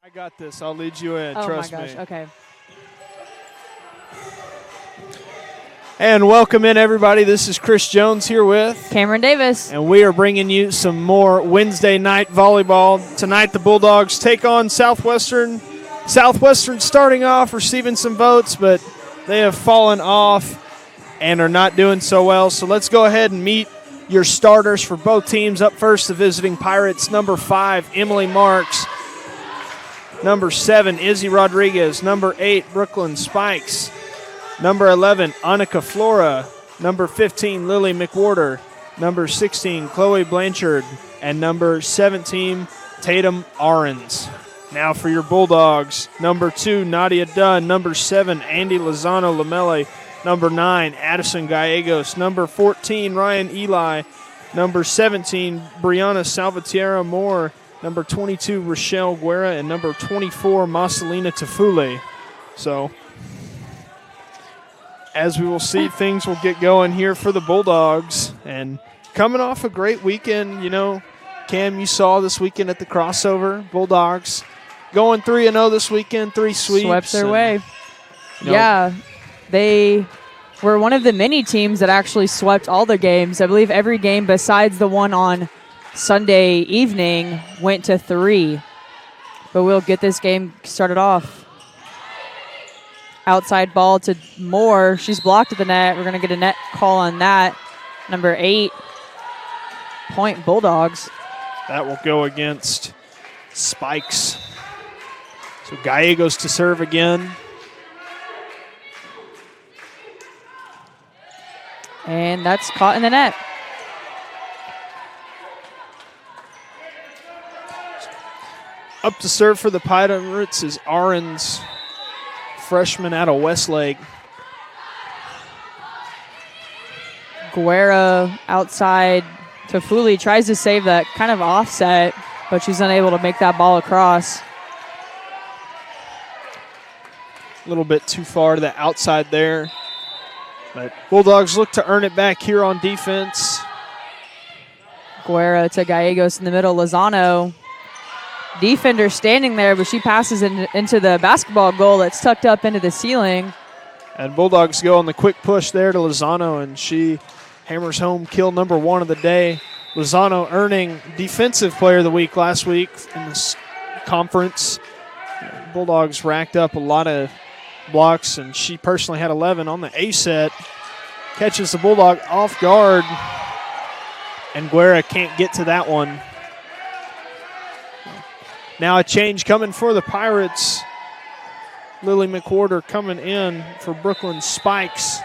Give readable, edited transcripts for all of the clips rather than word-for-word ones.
I got this. I'll lead you in. Oh Trust my gosh. me. Okay. And welcome in, everybody. This is Chris Jones here with Cameron Davis. and we are bringing you some more Wednesday night volleyball. Tonight, the Bulldogs take on Southwestern. Southwestern starting off, receiving some votes, but they have fallen off and are not doing so well. So let's go ahead and meet your starters for both teams. Up first, the visiting Pirates, number 5, Emily Marks. Number 7, Izzy Rodriguez. Number 8, Brooklyn Spikes. Number 11, Annika Flora. Number 15, Lily McWhorter. Number 16, Chloe Blanchard. And number 17, Tatum Ahrens. Now for your Bulldogs, number 2, Nadia Dunn. Number 7, Andy Lozano Lamele. Number 9, Addison Gallegos. Number 14, Ryan Eli. Number 17, Brianna Salvatierra Moore. Number 22, Rochelle Guerra. And number 24, Marcelina Tafule. So, as we will see, things will get going here for the Bulldogs. And coming off a great weekend, you know, Cam, you saw this weekend at the crossover. Bulldogs going 3-0 this weekend, 3 sweeps. Swept their way. You know, Yeah. They were one of the many teams that actually swept all their games. I believe every game besides the one on Sunday evening went to 3. But we'll get this game started off. Outside ball to Moore. She's blocked at the net. We're going to get a net call on that. Number 8, point Bulldogs. that will go against Spikes. So Gallegos to serve again. And that's caught in the net. Up to serve for the Pirates is Ahrens, freshman out of Westlake. Guerra outside. Tafuli tries to save that kind of offset, but she's unable to make that ball across. A little bit too far to the outside there. But Bulldogs look to earn it back here on defense. Guerra to Gallegos in the middle. Lozano. Defender standing there, but she passes into the basketball goal that's tucked up into the ceiling. And Bulldogs go on the quick push there to Lozano, and she hammers home kill number 1 of the day. Lozano earning Defensive Player of the Week last week in this conference. Bulldogs racked up a lot of blocks, and she personally had 11 on the A set. Catches the Bulldog off guard, and Guerra can't get to that one. Now a change coming for the Pirates. Lily McWhorter coming in for Brooklyn Spikes.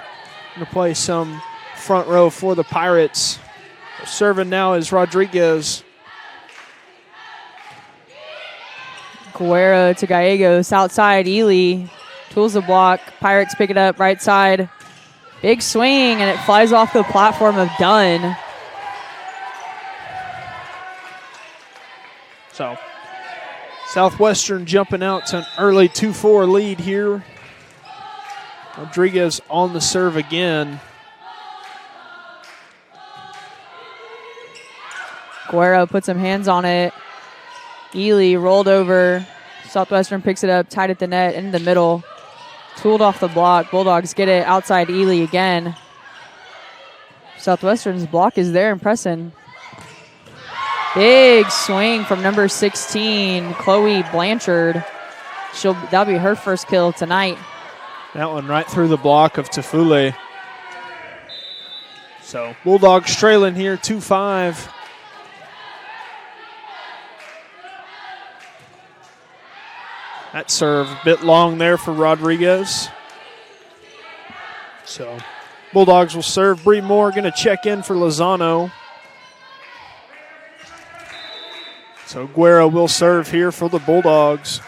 Going to play some front row for the Pirates. Serving now is Rodriguez. Guerra to Gallegos outside. Ely tools the block. Pirates pick it up right side. Big swing, and it flies off the platform of Dunn. So Southwestern jumping out to an early 2-4 lead here. Rodriguez on the serve again. Guerra put some hands on it. Ely rolled over. Southwestern picks it up, tied at the net, in the middle. Tooled off the block. Bulldogs get it outside Ely again. Southwestern's block is there and pressing. Big swing from number 16, Chloe Blanchard. That'll be her first kill tonight. That one right through the block of Tafule. So Bulldogs trailing here 2-5. That serve a bit long there for Rodriguez. So Bulldogs will serve. Bree Moore going to check in for Lozano. So Guerra will serve here for the Bulldogs.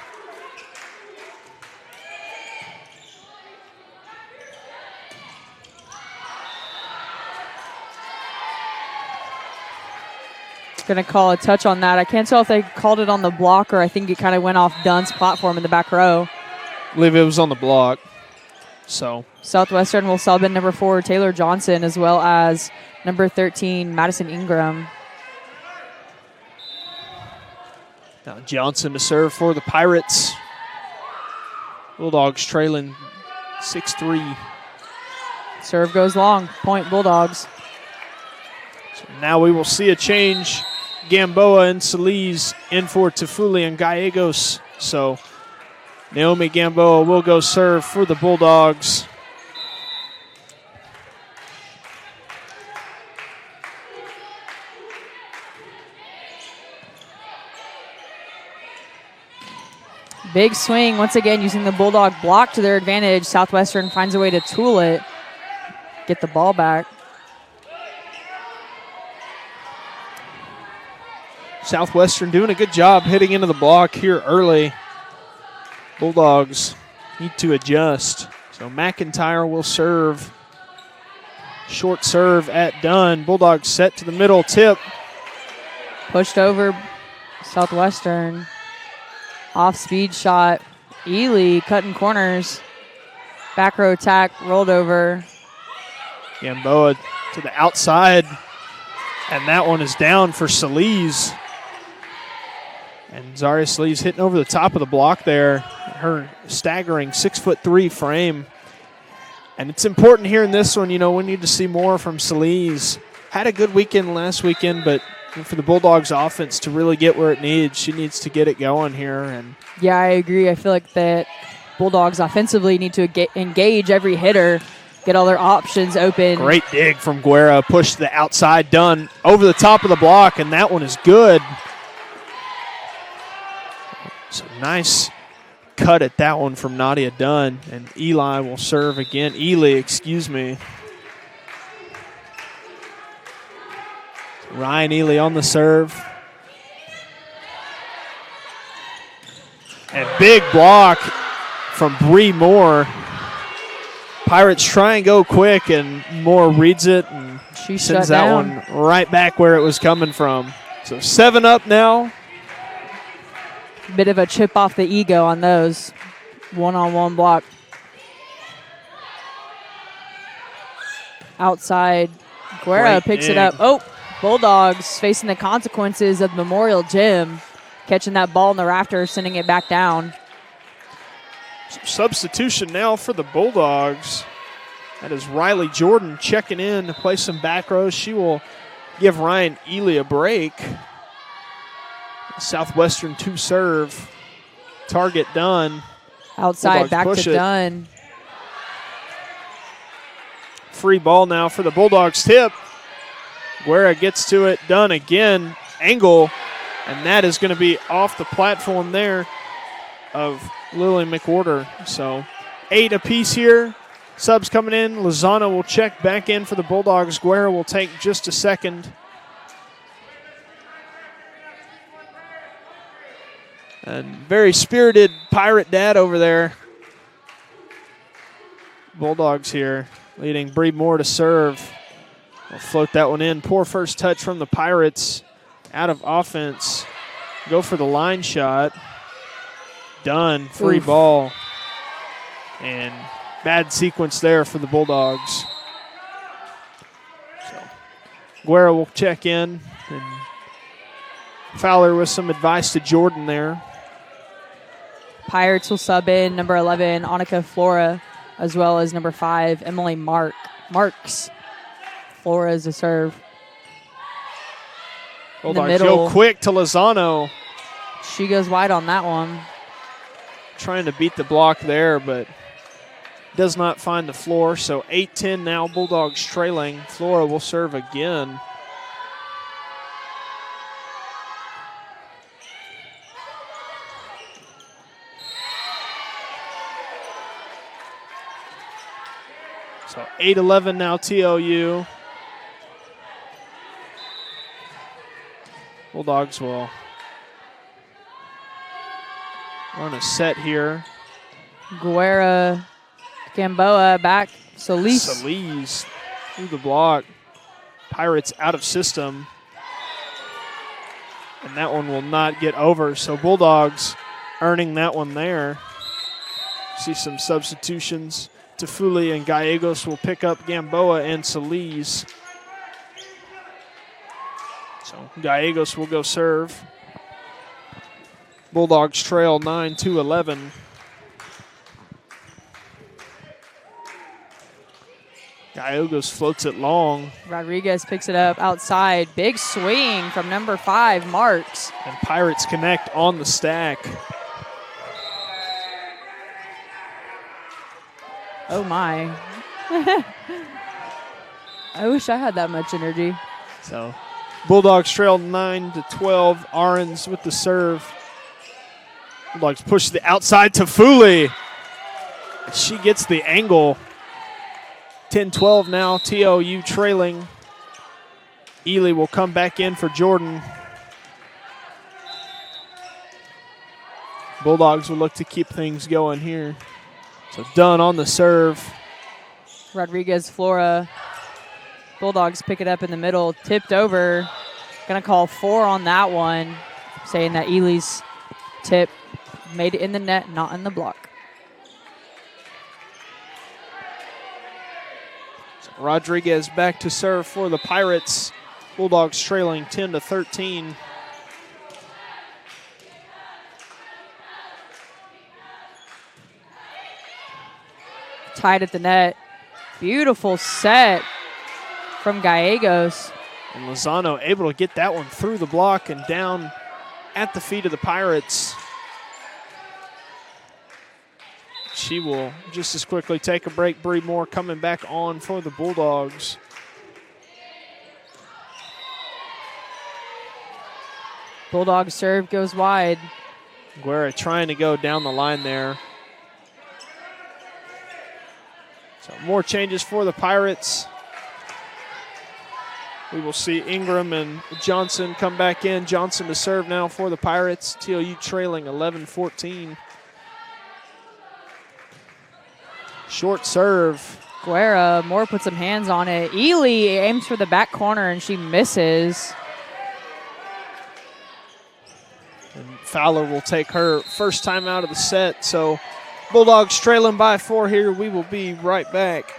Going to call a touch on that. I can't tell if they called it on the block or I think it kind of went off Dunn's platform in the back row. I believe it was on the block. So Southwestern will sub in number 4, Taylor Johnson, as well as number 13, Madison Ingram. Now Johnson to serve for the Pirates. Bulldogs trailing 6-3. Serve goes long. Point Bulldogs. So now we will see a change. Gamboa and Solis in for Tafuli and Gallegos. So Naomi Gamboa will go serve for the Bulldogs. Big swing once again using the Bulldog block to their advantage. Southwestern finds a way to tool it. Get the ball back. Southwestern doing a good job hitting into the block here early. Bulldogs need to adjust. So McIntyre will serve. Short serve at Dunn. Bulldogs set to the middle tip. Pushed over Southwestern. Off speed shot. Ely cutting corners. Back row attack rolled over. Gamboa to the outside. And that one is down for Solis. And Zaria Solis hitting over the top of the block there. Her staggering 6'3" frame. And it's important here in this one, you know, we need to see more from Solis. Had a good weekend last weekend, but for the Bulldogs offense to really get where it needs, she needs to get it going here. And yeah, I agree. I feel like that Bulldogs offensively need to engage every hitter, get all their options open. Great dig from Guerra, push to the outside, Dunn over the top of the block, and that one is good. So nice cut at that one from Nadia Dunn, and Ely will serve again. Ely, excuse me. Ryan Ely on the serve. And big block from Bree Moore. Pirates try and go quick, and Moore reads it and she sends that one right back where it was coming from. So 7 up now. Bit of a chip off the ego on those. One-on-one block. Outside. Guerra picks it up. Oh, Bulldogs facing the consequences of Memorial Gym. Catching that ball in the rafters, sending it back down. Substitution now for the Bulldogs. That is Riley Jordan checking in to play some back rows. She will give Ryan Ely a break. Southwestern to serve. Target Dunn. Outside, Bulldogs back push to it. Dunn. Free ball now for the Bulldogs tip. Guerra gets to it. Dunn again. Angle. And that is going to be off the platform there of Lily McWhorter. So 8 apiece here. Subs coming in. Lozano will check back in for the Bulldogs. Guerra will take just a second. And very spirited Pirate dad over there. Bulldogs here leading Bree Moore to serve. We'll float that one in. Poor first touch from the Pirates. Out of offense. Go for the line shot. Done. Free ball. And bad sequence there for the Bulldogs. So Guerra will check in. And Fowler with some advice to Jordan there. Pirates will sub in number 11, Annika Flora, as well as number 5, Emily Marks. Flora is a serve. Bulldogs go quick to Lozano. She goes wide on that one. Trying to beat the block there, but does not find the floor. So 8-10 now, Bulldogs trailing. Flora will serve again. So 8-11 now, TLU. Bulldogs will run a set here. Guerra, Gamboa back. Solis through the block. Pirates out of system. And that one will not get over. So Bulldogs earning that one there. See some substitutions. Tafuli and Gallegos will pick up Gamboa and Solis. So Gallegos will go serve. Bulldogs trail 9-11. Gallegos floats it long. Rodriguez picks it up outside. Big swing from number 5, Marks. And Pirates connect on the stack. Oh, my. I wish I had that much energy. So Bulldogs trail 9-12. Ahrens with the serve. Bulldogs push the outside to Fooley. She gets the angle. 10-12 now, TLU trailing. Ely will come back in for Jordan. Bulldogs will look to keep things going here. So Dunn on the serve. Rodriguez, Flora. Bulldogs pick it up in the middle, tipped over. Gonna call 4 on that one, saying that Ely's tip made it in the net, not in the block. Rodriguez back to serve for the Pirates. Bulldogs trailing 10-13. Tied at the net. Beautiful set from Gallegos. And Lozano able to get that one through the block and down at the feet of the Pirates. She will just as quickly take a break. Bree Moore coming back on for the Bulldogs. Bulldog serve goes wide. Guerra trying to go down the line there. So more changes for the Pirates. We will see Ingram and Johnson come back in. Johnson to serve now for the Pirates. TLU trailing 11-14. Short serve. Guerra, Moore puts some hands on it. Ely aims for the back corner and she misses. And Fowler will take her first time out of the set. So Bulldogs trailing by 4 here. We will be right back.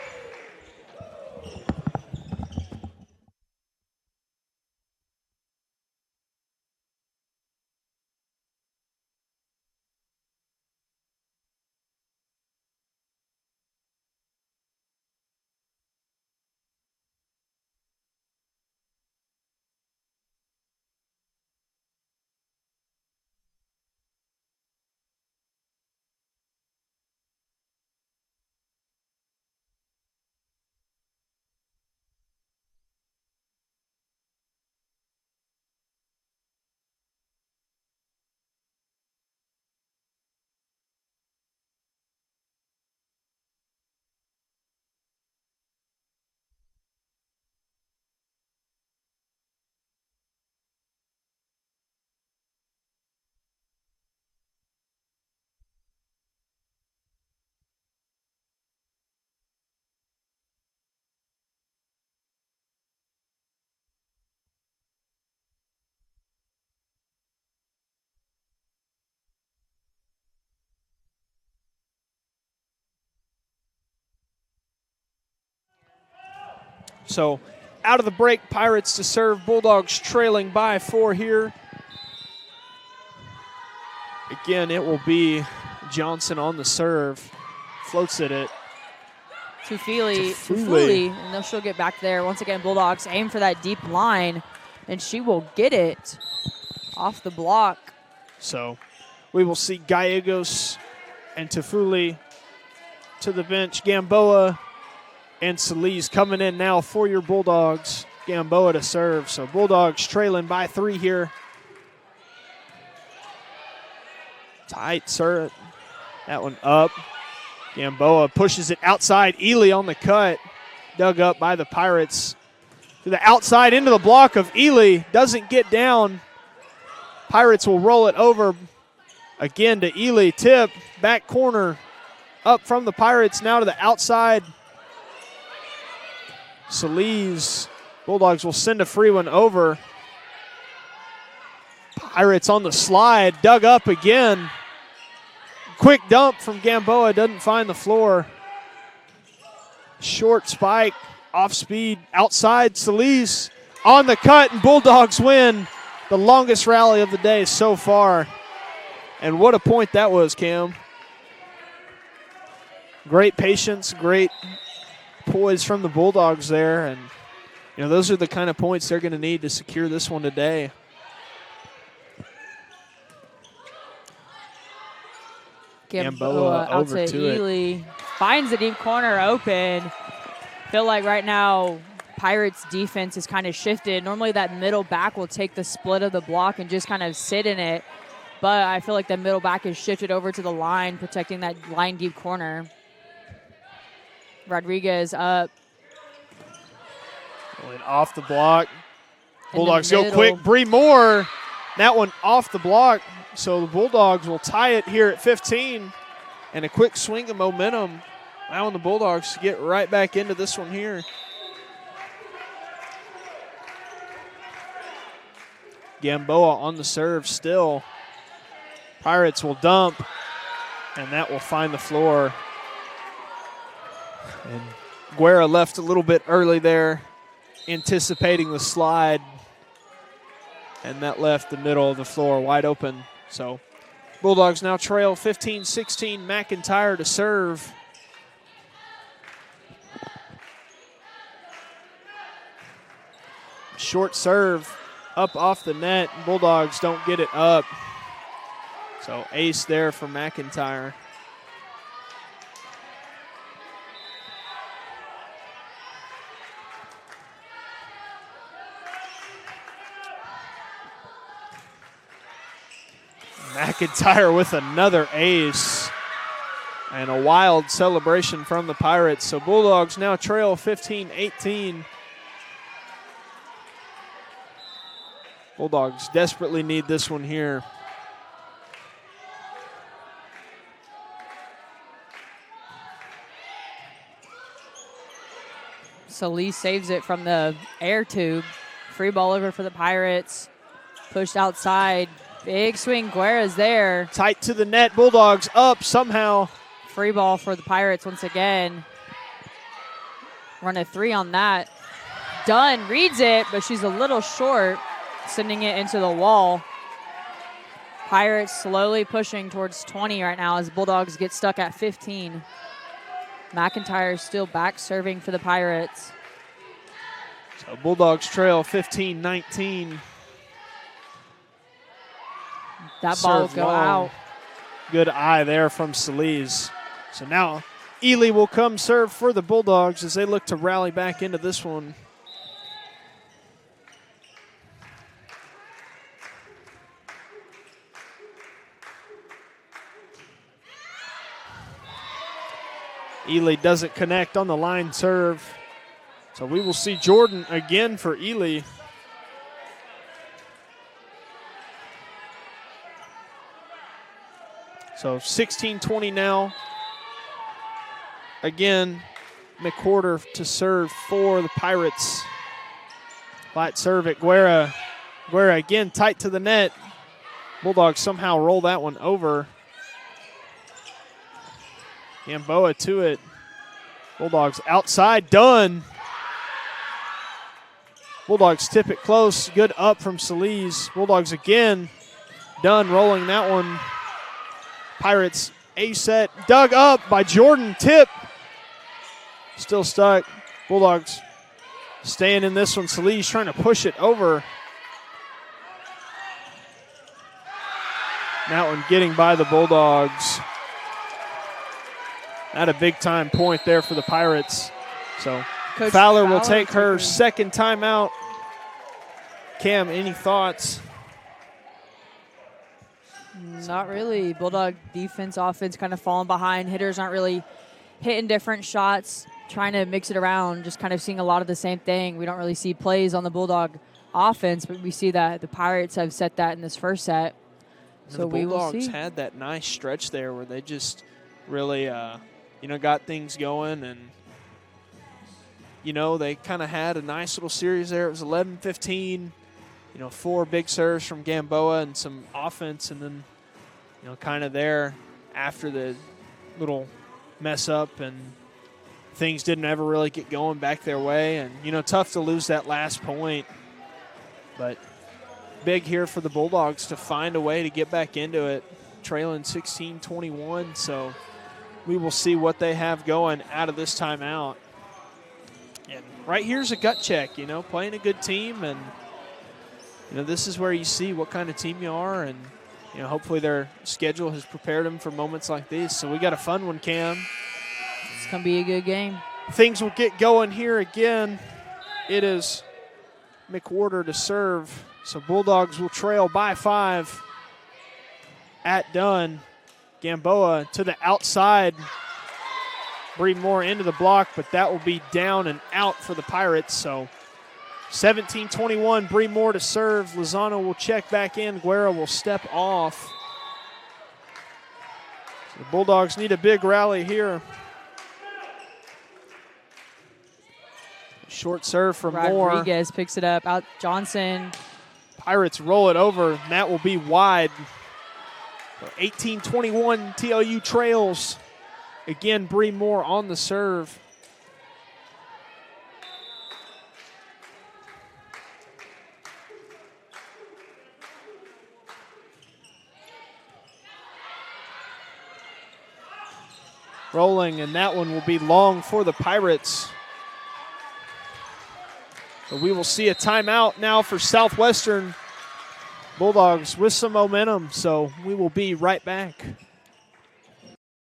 So out of the break, Pirates to serve. Bulldogs trailing by 4 here. Again, it will be Johnson on the serve. Floats it at Tufuli, and then she'll get back there. Once again, Bulldogs aim for that deep line, and she will get it off the block. So we will see Gallegos and Tufuli to the bench. Gamboa and Solis coming in now for your Bulldogs. Gamboa to serve. So Bulldogs trailing by 3 here. Tight serve. That one up. Gamboa pushes it outside. Ely on the cut. Dug up by the Pirates. To the outside into the block of Ely. Doesn't get down. Pirates will roll it over again to Ely. Tip. Back corner. Up from the Pirates. Now to the outside. Solis. Bulldogs will send a free one over. Pirates on the slide. Dug up again. Quick dump from Gamboa. Doesn't find the floor. Short spike. Off speed. Outside. Solis on the cut. And Bulldogs win the longest rally of the day so far. And what a point that was, Cam. Great patience, great poise from the Bulldogs there. And, those are the kind of points they're going to need to secure this one today. Gamboa out over to to Ely. Finds the deep corner open. Feel like right now Pirates defense is kind of shifted. Normally that middle back will take the split of the block and just kind of sit in it. But I feel like the middle back is shifted over to the line, protecting that line deep corner. Rodriguez up. Going off the block. In Bulldogs the go middle. quick. Bree Moore. That one off the block. So the Bulldogs will tie it here at 15. And a quick swing of momentum, allowing the Bulldogs to get right back into this one here. Gamboa on the serve still. Pirates will dump, and that will find the floor. And Guerra left a little bit early there, anticipating the slide, and that left the middle of the floor wide open. So Bulldogs now trail 15-16. McIntyre to serve. Short serve up off the net. Bulldogs don't get it up. So ace there for McIntyre. McIntyre with another ace. And a wild celebration from the Pirates. So Bulldogs now trail 15-18. Bulldogs desperately need this one here. So Lee saves it from the air tube. Free ball over for the Pirates. Pushed outside. Big swing. Guerra's there. Tight to the net. Bulldogs up somehow. Free ball for the Pirates once again. Run a 3 on that. Dunn reads it, but she's a little short, sending it into the wall. Pirates slowly pushing towards 20 right now as Bulldogs get stuck at 15. McIntyre still back serving for the Pirates. So Bulldogs trail 15-19. That ball will Serve go long. out. Good eye there from Solis. So now Ely will come serve for the Bulldogs as they look to rally back into this one. Ely doesn't connect on the line serve. So we will see Jordan again for Ely. So 16-20 now. Again, McWhorter to serve for the Pirates. Light serve at Guerra. Guerra again tight to the net. Bulldogs somehow roll that one over. Gamboa to it. Bulldogs outside, done. Bulldogs tip it close. Good up from Solis. Bulldogs again. Done rolling that one. Pirates a set. Dug up by Jordan. Tip. Still stuck. Bulldogs staying in this one. Solis trying to push it over. That one getting by the Bulldogs. Not a big-time point there for the Pirates. So Coach Fowler will take her taking- second timeout. Cam, any thoughts? Not really. Bulldog defense, offense kind of falling behind. Hitters aren't really hitting different shots, trying to mix it around, just kind of seeing a lot of the same thing. We don't really see plays on the Bulldog offense, but we see that the Pirates have set that in this first set. So we will Bulldogs see. had that nice stretch there where they just really, got things going. And, they kind of had a nice little series there. It was 11-15. 4 big serves from Gamboa and some offense, and then, kind of there after the little mess up and things didn't ever really get going back their way. And, tough to lose that last point. But big here for the Bulldogs to find a way to get back into it. trailing 16-21. So we will see what they have going out of this timeout. And right here's a gut check, playing a good team. And, this is where you see what kind of team you are. And, hopefully their schedule has prepared them for moments like these. So we got a fun one, Cam. It's going to be a good game. Things will get going here again. It is McWhorter to serve. So Bulldogs will trail by 5 at Dunn. Gamboa to the outside. Breed Moore into the block, but that will be down and out for the Pirates. So 17-21, Breed Moore to serve. Lozano will check back in. Guerra will step off. So the Bulldogs need a big rally here. Short serve from Moore. Rodriguez picks it up. Out Johnson. Pirates roll it over, and that will be wide. 18-21, TLU trails. Again, Bree Moore on the serve. Rolling, and that one will be long for the Pirates. But we will see a timeout now for Southwestern. Bulldogs with some momentum, so we will be right back.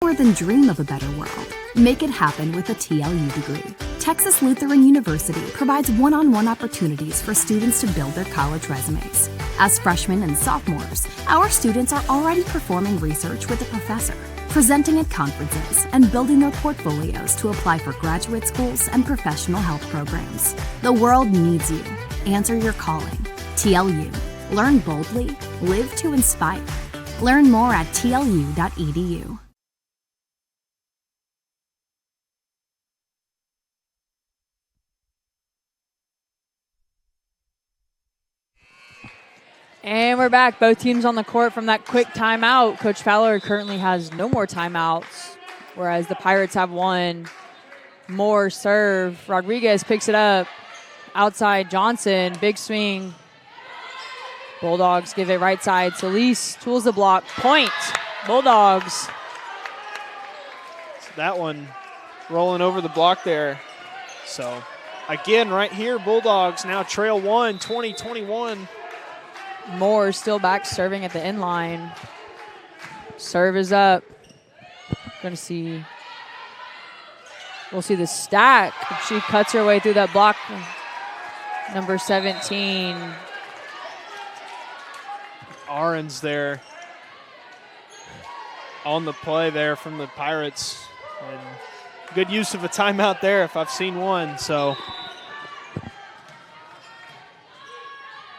More than dream of a better world. Make it happen with a TLU degree. Texas Lutheran University provides one-on-one opportunities for students to build their college resumes. As freshmen and sophomores, our students are already performing research with a professor, presenting at conferences, and building their portfolios to apply for graduate schools and professional health programs. The world needs you. Answer your calling. TLU. Learn boldly. Live to inspire. Learn more at tlu.edu. And we're back. Both teams on the court from that quick timeout. Coach Fowler currently has no more timeouts, whereas the Pirates have one more serve. Rodriguez picks it up. Outside Johnson. Big swing. Bulldogs give it right side. Solis tools the block. Point. Bulldogs. That one rolling over the block there. So, again, right here, Bulldogs now trail 20-21. Moore still back serving at the end line. Serve is up. We'll see the stack. She cuts her way through that block. Number 17. Ahrens there on the play there from the Pirates. And good use of a timeout there if I've seen one. So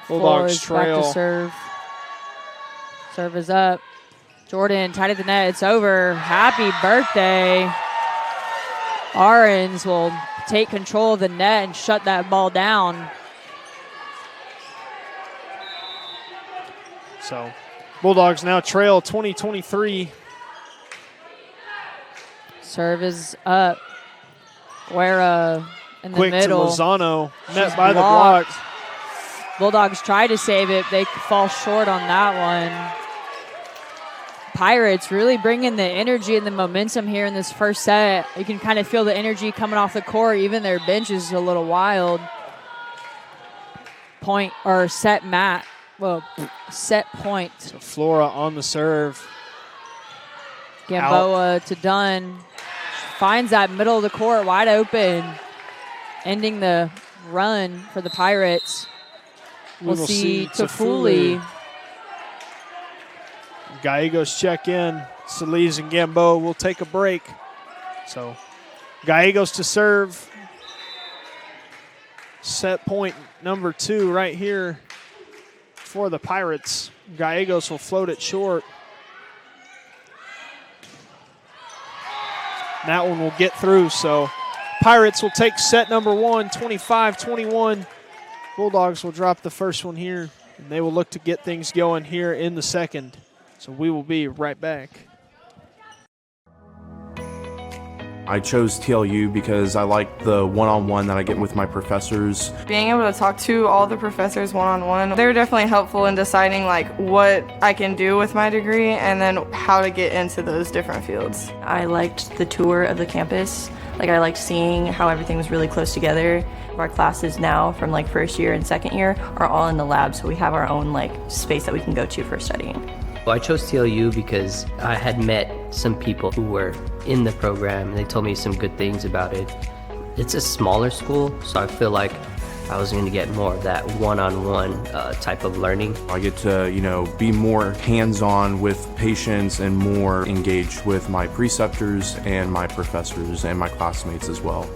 Bulldogs trail. Back to serve. Serve is up. Jordan tied at the net. It's over. Happy birthday. Ahrens will take control of the net and shut that ball down. So Bulldogs now trail 20-23. Serve is up. Guerra in the Quick middle. to Lozano. Met She's by blocked. the block. Bulldogs try to save it. They fall short on that one. Pirates really bringing the energy and the momentum here in this first set. You can kind of feel the energy coming off the court. Even their bench is a little wild. Point or set mat. Well, set point. So Flora on the serve. Gamboa to Dunn. Finds that middle of the court wide open. Ending the run for the Pirates. We'll see Tafuli. Gallegos check in. Solis and Gamboa will take a break. So Gallegos to serve. Set point number 2 right here for the Pirates. Gallegos will float it short. That one will get through. So Pirates will take set number 1, 25-21. Bulldogs will drop the first one here, and they will look to get things going here in the second. So we will be right back. I chose TLU because I like the one-on-one that I get with my professors. Being able to talk to all the professors one-on-one, they were definitely helpful in deciding like what I can do with my degree and then how to get into those different fields. I liked the tour of the campus. Like I liked seeing how everything was really close together. Our classes now from like first year and second year are all in the lab, so we have our own like space that we can go to for studying. Well, I chose TLU because I had met some people who were in the program and they told me some good things about it. It's a smaller school, so I feel like I was going to get more of that one-on-one type of learning. I get to, be more hands-on with patients and more engaged with my preceptors and my professors and my classmates as well.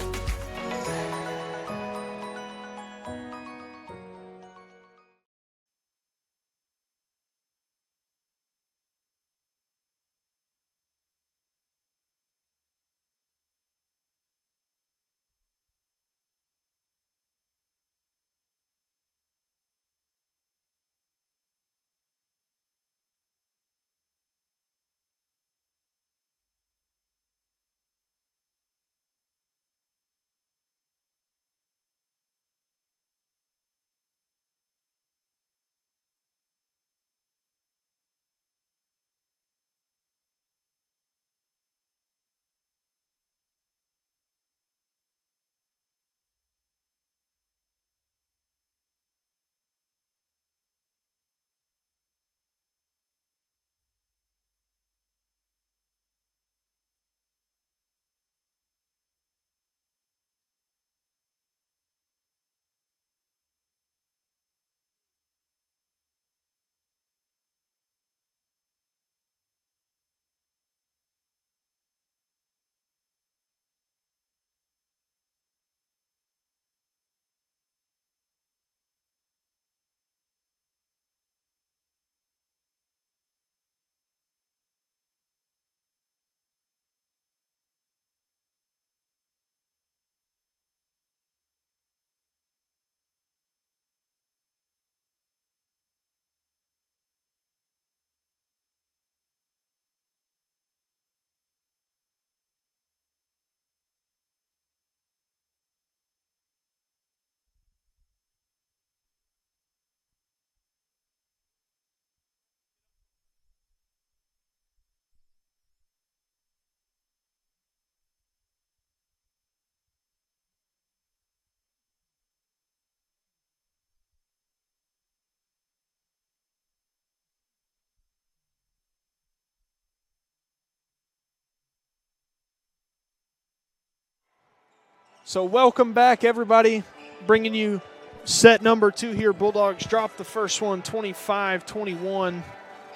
So welcome back, everybody. Bringing you set number 2 here. Bulldogs dropped the first one 25-21.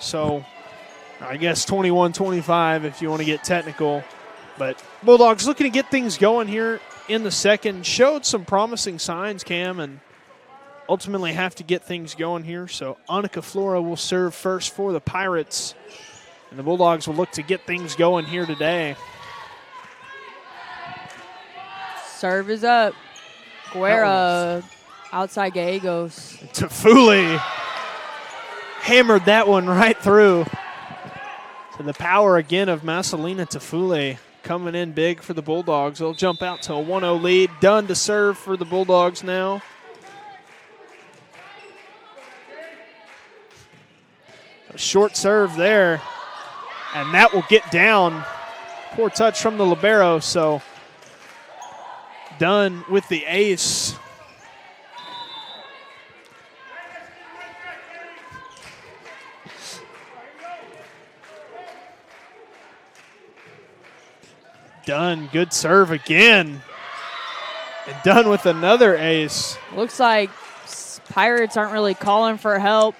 So I guess 21-25 if you want to get technical. But Bulldogs looking to get things going here in the second. Showed some promising signs, Cam, and ultimately have to get things going here. So Annika Flora will serve first for the Pirates. And the Bulldogs will look to get things going here today. Serve is up. Guerra, outside Gallegos. Tafuli hammered that one right through. So the power again of Marcelina Tafuli coming in big for the Bulldogs. They'll jump out to a 1-0 lead. Done to serve for the Bulldogs now. A short serve there, and that will get down. Poor touch from the libero, so done with the ace. Done, good serve again. And done with another ace. Looks like Pirates aren't really calling for help.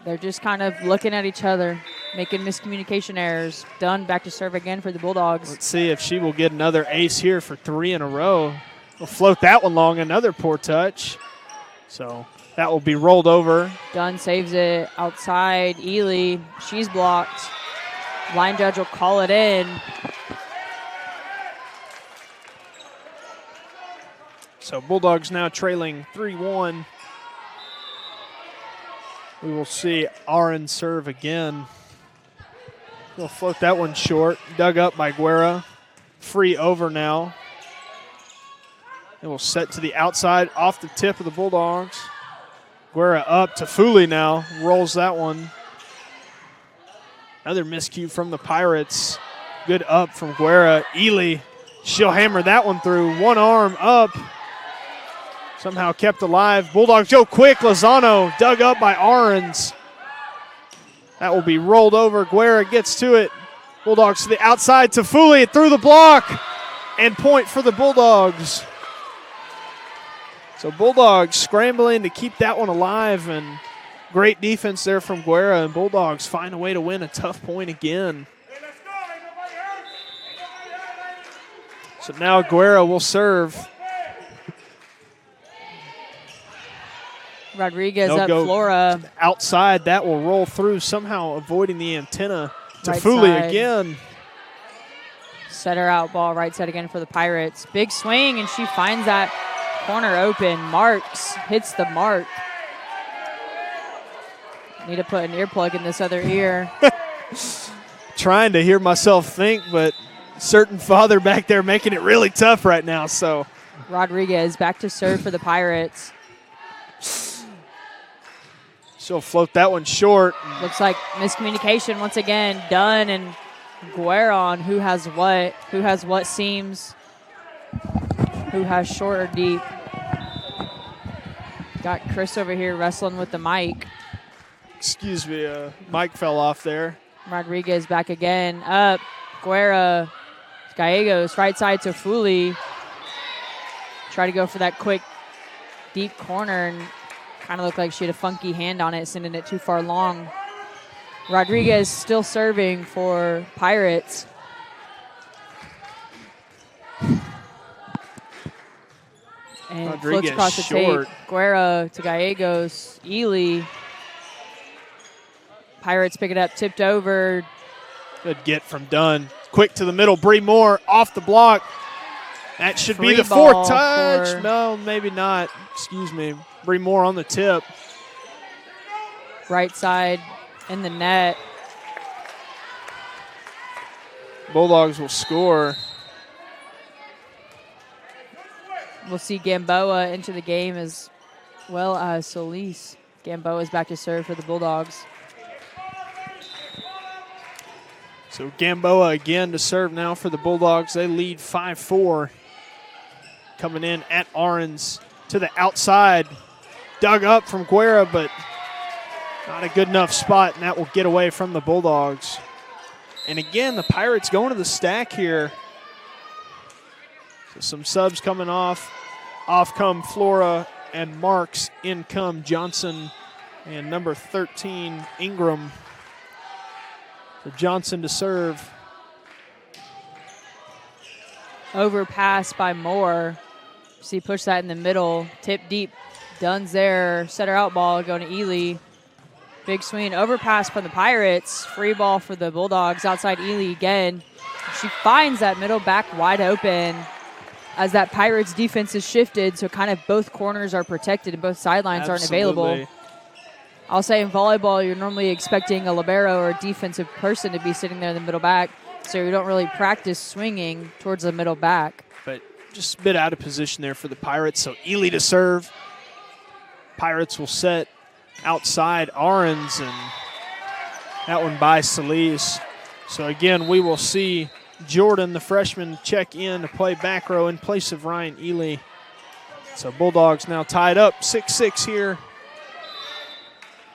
They're just kind of looking at each other, making miscommunication errors. Done, back to serve again for the Bulldogs. Let's see if she will get another ace here for 3 in a row. We'll float that one long, another poor touch. So that will be rolled over. Dunn saves it outside. Ely, she's blocked. Line judge will call it in. So Bulldogs now trailing 3-1. We will see Aaron serve again. He'll float that one short. Dug up by Guerra. free over now. It will set to the outside off the tip of the Bulldogs. Guerra up to Fooley now. Rolls that one. Another miscue from the Pirates. Good up from Guerra. Ely, she'll hammer that one through. One arm up. Somehow kept alive. Bulldogs go quick. Lozano dug up by Ahrens. That will be rolled over. Guerra gets to it. Bulldogs to the outside to Fooley through the block. And point for the Bulldogs. So Bulldogs scrambling to keep that one alive, and great defense there from Guerra, and Bulldogs find a way to win a tough point again. So now Guerra will serve. Rodriguez They'll up go Flora. Outside, that will roll through, somehow avoiding the antenna to Right Fooley side. again. Setter out ball right side again for the Pirates. Big swing, and she finds that corner open. Marks hits the mark. Need to put an earplug in this other ear. Trying to hear myself think, but certain father back there making it really tough right now. So Rodriguez back to serve for the Pirates. she'll float that one short. Looks like miscommunication once again. Dunn and Guerra on who has what seams, who has short or deep. Got Chris over here wrestling with the mic. Excuse me, mic fell off there. Rodriguez back again. Up. Guerra. Gallegos right side to Fooley. Try to go for that quick deep corner and kind of looked like she had a funky hand on it, sending it too far long. Rodriguez still serving for Pirates. And floats Rodriguez across the short. tape. Guerra to Gallegos. Ely. Pirates pick it up, tipped over. Good get from Dunn. Quick to the middle. Bree Moore off the block. That should be Free the ball fourth touch. for- No, maybe not. Excuse me. Bree Moore on the tip. Right side in the net. Bulldogs will score. We'll see Gamboa into the game as well as Solis. Gamboa is back to serve for the Bulldogs. So Gamboa again to serve now for the Bulldogs. They lead 5-4. Coming in at Ahrens to the outside. Dug up from Guerra, but not a good enough spot, and that will get away from the Bulldogs. And again, the Pirates going to the stack here. So some subs coming off. Off come Flora and Marks. In come Johnson and number 13, Ingram. So Johnson to serve. Overpass by Moore. See, push that in the middle. Tip deep. Dunn's there. Setter out ball going to Ely. Big swing. Overpass from the Pirates. Free ball for the Bulldogs. Outside Ely again. She finds that middle back wide open as that Pirates defense is shifted, so kind of both corners are protected and both sidelines aren't available. I'll say in volleyball, you're normally expecting a libero or a defensive person to be sitting there in the middle back, so you don't really practice swinging towards the middle back. But just a bit out of position there for the Pirates. So Ely to serve. Pirates will set outside Ahrens, and that one by Solis. So again, we will see Jordan, the freshman, check in to play back row in place of Ryan Ely. So Bulldogs now tied up 6-6 here.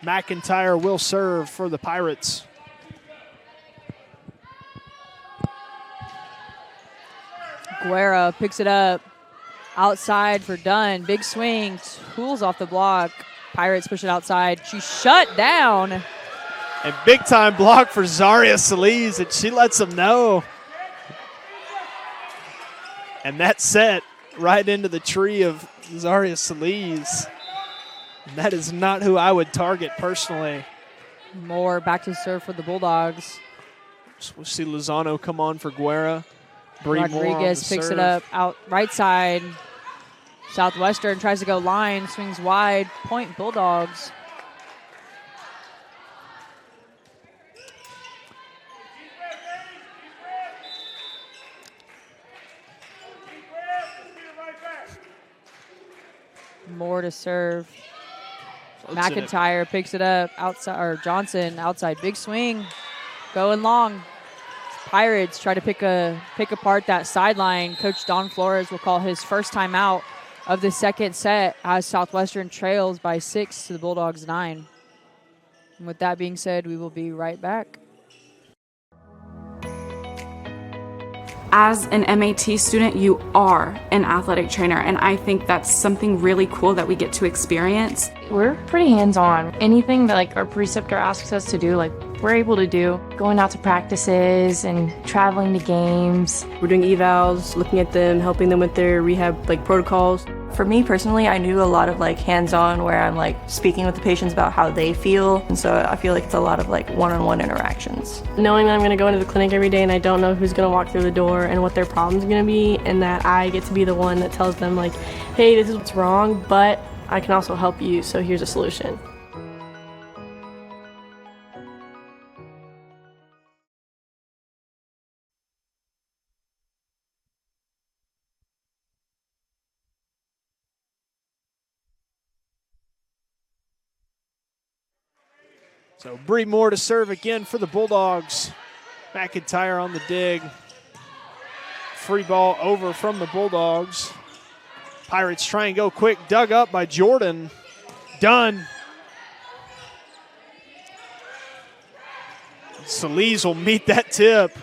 McIntyre will serve for the Pirates. Guerra picks it up. Outside for Dunn. Big swing. Tools off the block. Pirates push it outside. She's shut down. And big time block for Zaria Solis, and she lets them know. And that set right into the tree of Zaria Solis. And that is not who I would target personally. Moore back to serve for the Bulldogs. So we'll see Lozano come on for Guerra. Bree Moore on the Rodriguez picks it serve. up out right side. Southwestern tries to go line, swings wide. Point Bulldogs. to serve. Floats it. McIntyre picks it up outside, or Johnson outside. Big swing, going long. Pirates try to pick apart that sideline. Coach Don Flores will call his first timeout of the second set as Southwestern trails by 6 to the Bulldogs 9. And with that being said, we will be right back. As an MAT student, you are an athletic trainer, and I think that's something really cool that we get to experience. We're pretty hands-on. Anything that like our preceptor asks us to do, like we're able to do. Going out to practices and traveling to games. We're doing evals, looking at them, helping them with their rehab like protocols. For me personally, I do a lot of like hands-on where I'm like speaking with the patients about how they feel. And so I feel like it's a lot of like one-on-one interactions. Knowing that I'm going to go into the clinic every day and I don't know who's going to walk through the door and what their problem's going to be, and that I get to be the one that tells them like, hey, this is what's wrong, but I can also help you, so here's a solution. So Bree Moore to serve again for the Bulldogs. McIntyre on the dig. Free ball over from the Bulldogs. Pirates try and go quick. Dug up by Jordan. Done. Solis will meet that tip.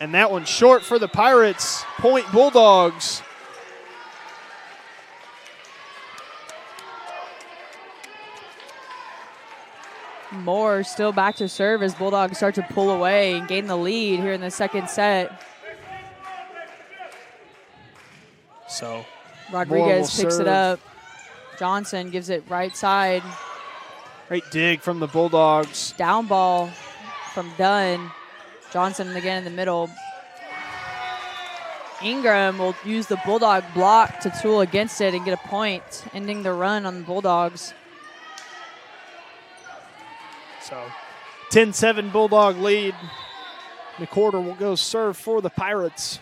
And that one's short for the Pirates. Point Bulldogs. Moore still back to serve as Bulldogs start to pull away and gain the lead here in the second set. So Rodriguez picks it up. Johnson gives it right side. Great dig from the Bulldogs. Down ball from Dunn. Johnson again in the middle. Ingram will use the Bulldog block to tool against it and get a point, ending the run on the Bulldogs. So 10-7 Bulldog lead. McWhorter will go serve for the Pirates.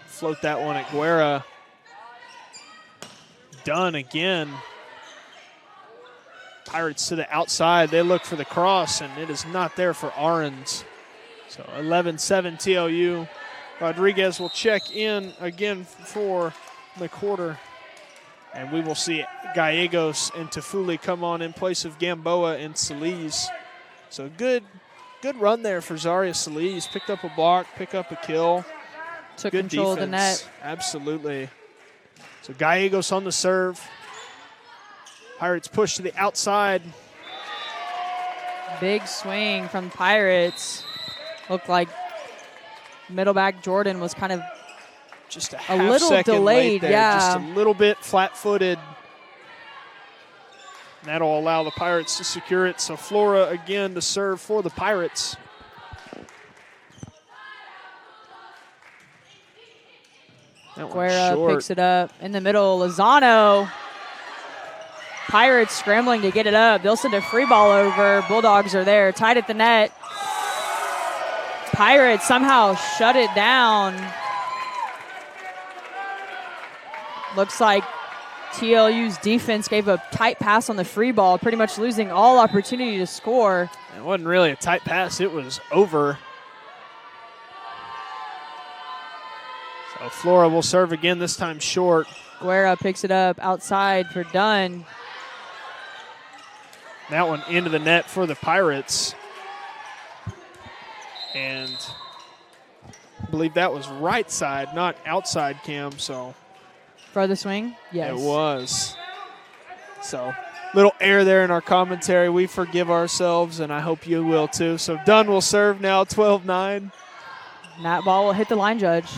Float that one at Guerra. Done again. Pirates to the outside. They look for the cross, and it is not there for Ahrens. So 11-7 TLU. Rodriguez will check in again for McWhorter. And we will see Gallegos and Tafuli come on in place of Gamboa and Solis. So good run there for Zaria Solis. Picked up a block, picked up a kill. Took good control defense. of the net. Absolutely. So Gallegos on the serve. Pirates push to the outside. Big swing from Pirates. Looked like middle back Jordan was kind of just a little delayed, late there, yeah. Just a little bit flat-footed. That'll allow the Pirates to secure it. So Flora again to serve for the Pirates. Guerra picks it up in the middle. Lozano. Pirates scrambling to get it up. They'll send a free ball over. Bulldogs are there, tied at the net. Pirates somehow shut it down. Looks like TLU's defense gave a tight pass on the free ball, pretty much losing all opportunity to score. It wasn't really a tight pass. It was over. So Flora will serve again, this time short. Guerra picks it up outside for Dunn. That one into the net for the Pirates. And I believe that was right side, not outside, Cam, so. For the swing? Yes. It was. So, little error there in our commentary. We forgive ourselves, and I hope you will too. So, Dunn will serve now, 12-9. And that ball will hit the line judge.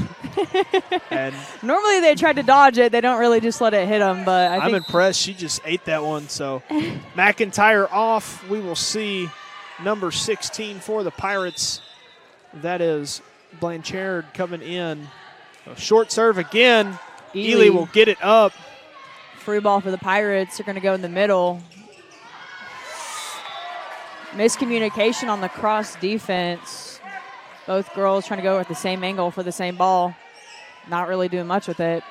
And normally they tried to dodge it. They don't really just let it hit them, but I'm impressed. She just ate that one. So, McIntyre off. We will see number 16 for the Pirates. That is Blanchard coming in. So short serve again. Ely will get it up. Free ball for the Pirates. They're going to go in the middle. Miscommunication on the cross defense. Both girls trying to go at the same angle for the same ball. not really doing much with it.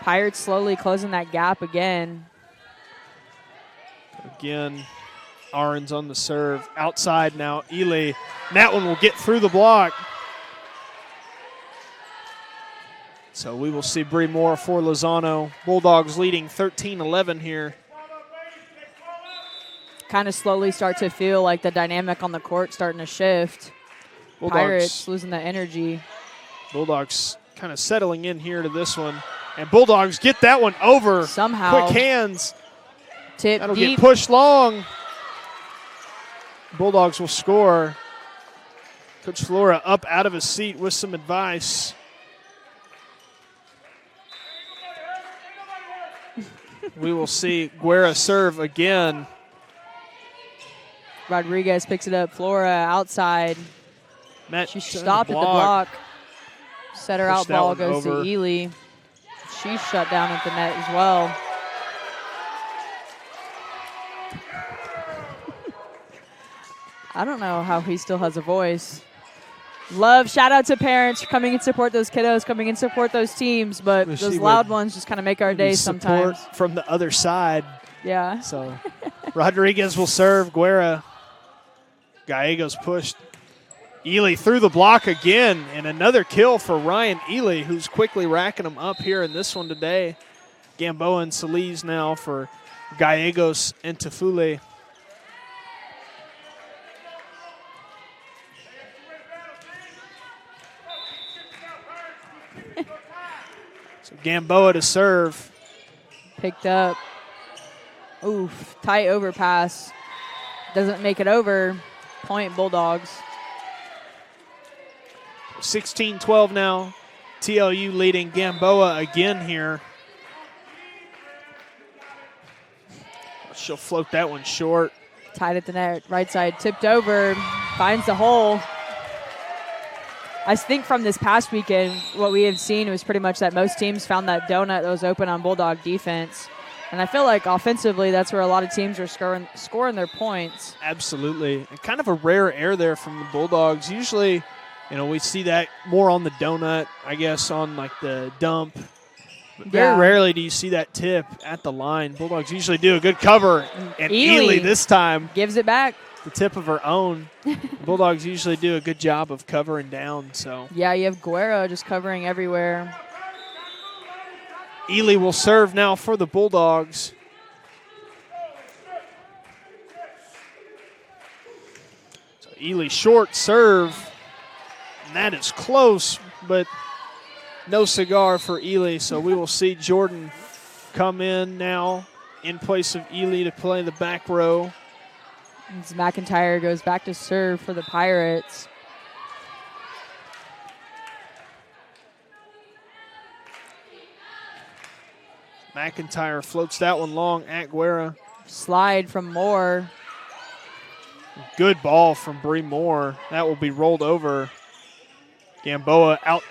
Pirates slowly closing that gap again. Again, Ahrens on the serve. Outside now, Ely. And that one will get through the block. So we will see Bree Moore for Lozano. Bulldogs leading 13-11 here. Kind of slowly start to feel like the dynamic on the court starting to shift. Bulldogs, Pirates losing that energy. Bulldogs kind of settling in here to this one. And Bulldogs get that one over. Somehow. Quick hands. Tip That'll deep. get pushed long. Bulldogs will score. Coach Flora up out of his seat with some advice. We will see Guerra serve again. Rodriguez picks it up. Flora outside. Matt, She stopped at the block. Set her Push out that ball one goes over. to Ely. She's shut down at the net as well. I don't know how he still has a voice. Shout out to parents coming and support those kiddos, coming and support those teams, but Wish those he loud would ones just kind of make our days support sometimes. from the other side. Yeah. So Rodriguez will serve. Guerra. Gallegos pushed. Ely through the block again, and another kill for Ryan Ely, who's quickly racking them up here in this one today. Gamboa and Solis now for Gallegos and Tafule. So Gamboa to serve. Picked up. Oof, tight overpass. Doesn't make it over. Point Bulldogs. 16-12 now. TLU leading Gamboa again here. She'll float that one short. Tied at the net, right side, tipped over, finds the hole. I think from this past weekend, what we have seen was pretty much that most teams found that donut that was open on Bulldog defense. And I feel like offensively, that's where a lot of teams are scoring their points. Absolutely. And kind of a rare error there from the Bulldogs. Usually, we see that more on the donut, I guess, on like the dump. But very rarely do you see that tip at the line. Bulldogs usually do a good cover. And Ely this time gives it back. The tip of her own. Bulldogs usually do a good job of covering down. So yeah, you have Guerra just covering everywhere. Ely will serve now for the Bulldogs. So Ely short serve. And that is close, but no cigar for Ely. So we will see Jordan come in now in place of Ely to play the back row. As McIntyre goes back to serve for the Pirates. McIntyre floats that one long at Guerra. Slide from Moore. Good ball from Bree Moore. That will be rolled over. Gamboa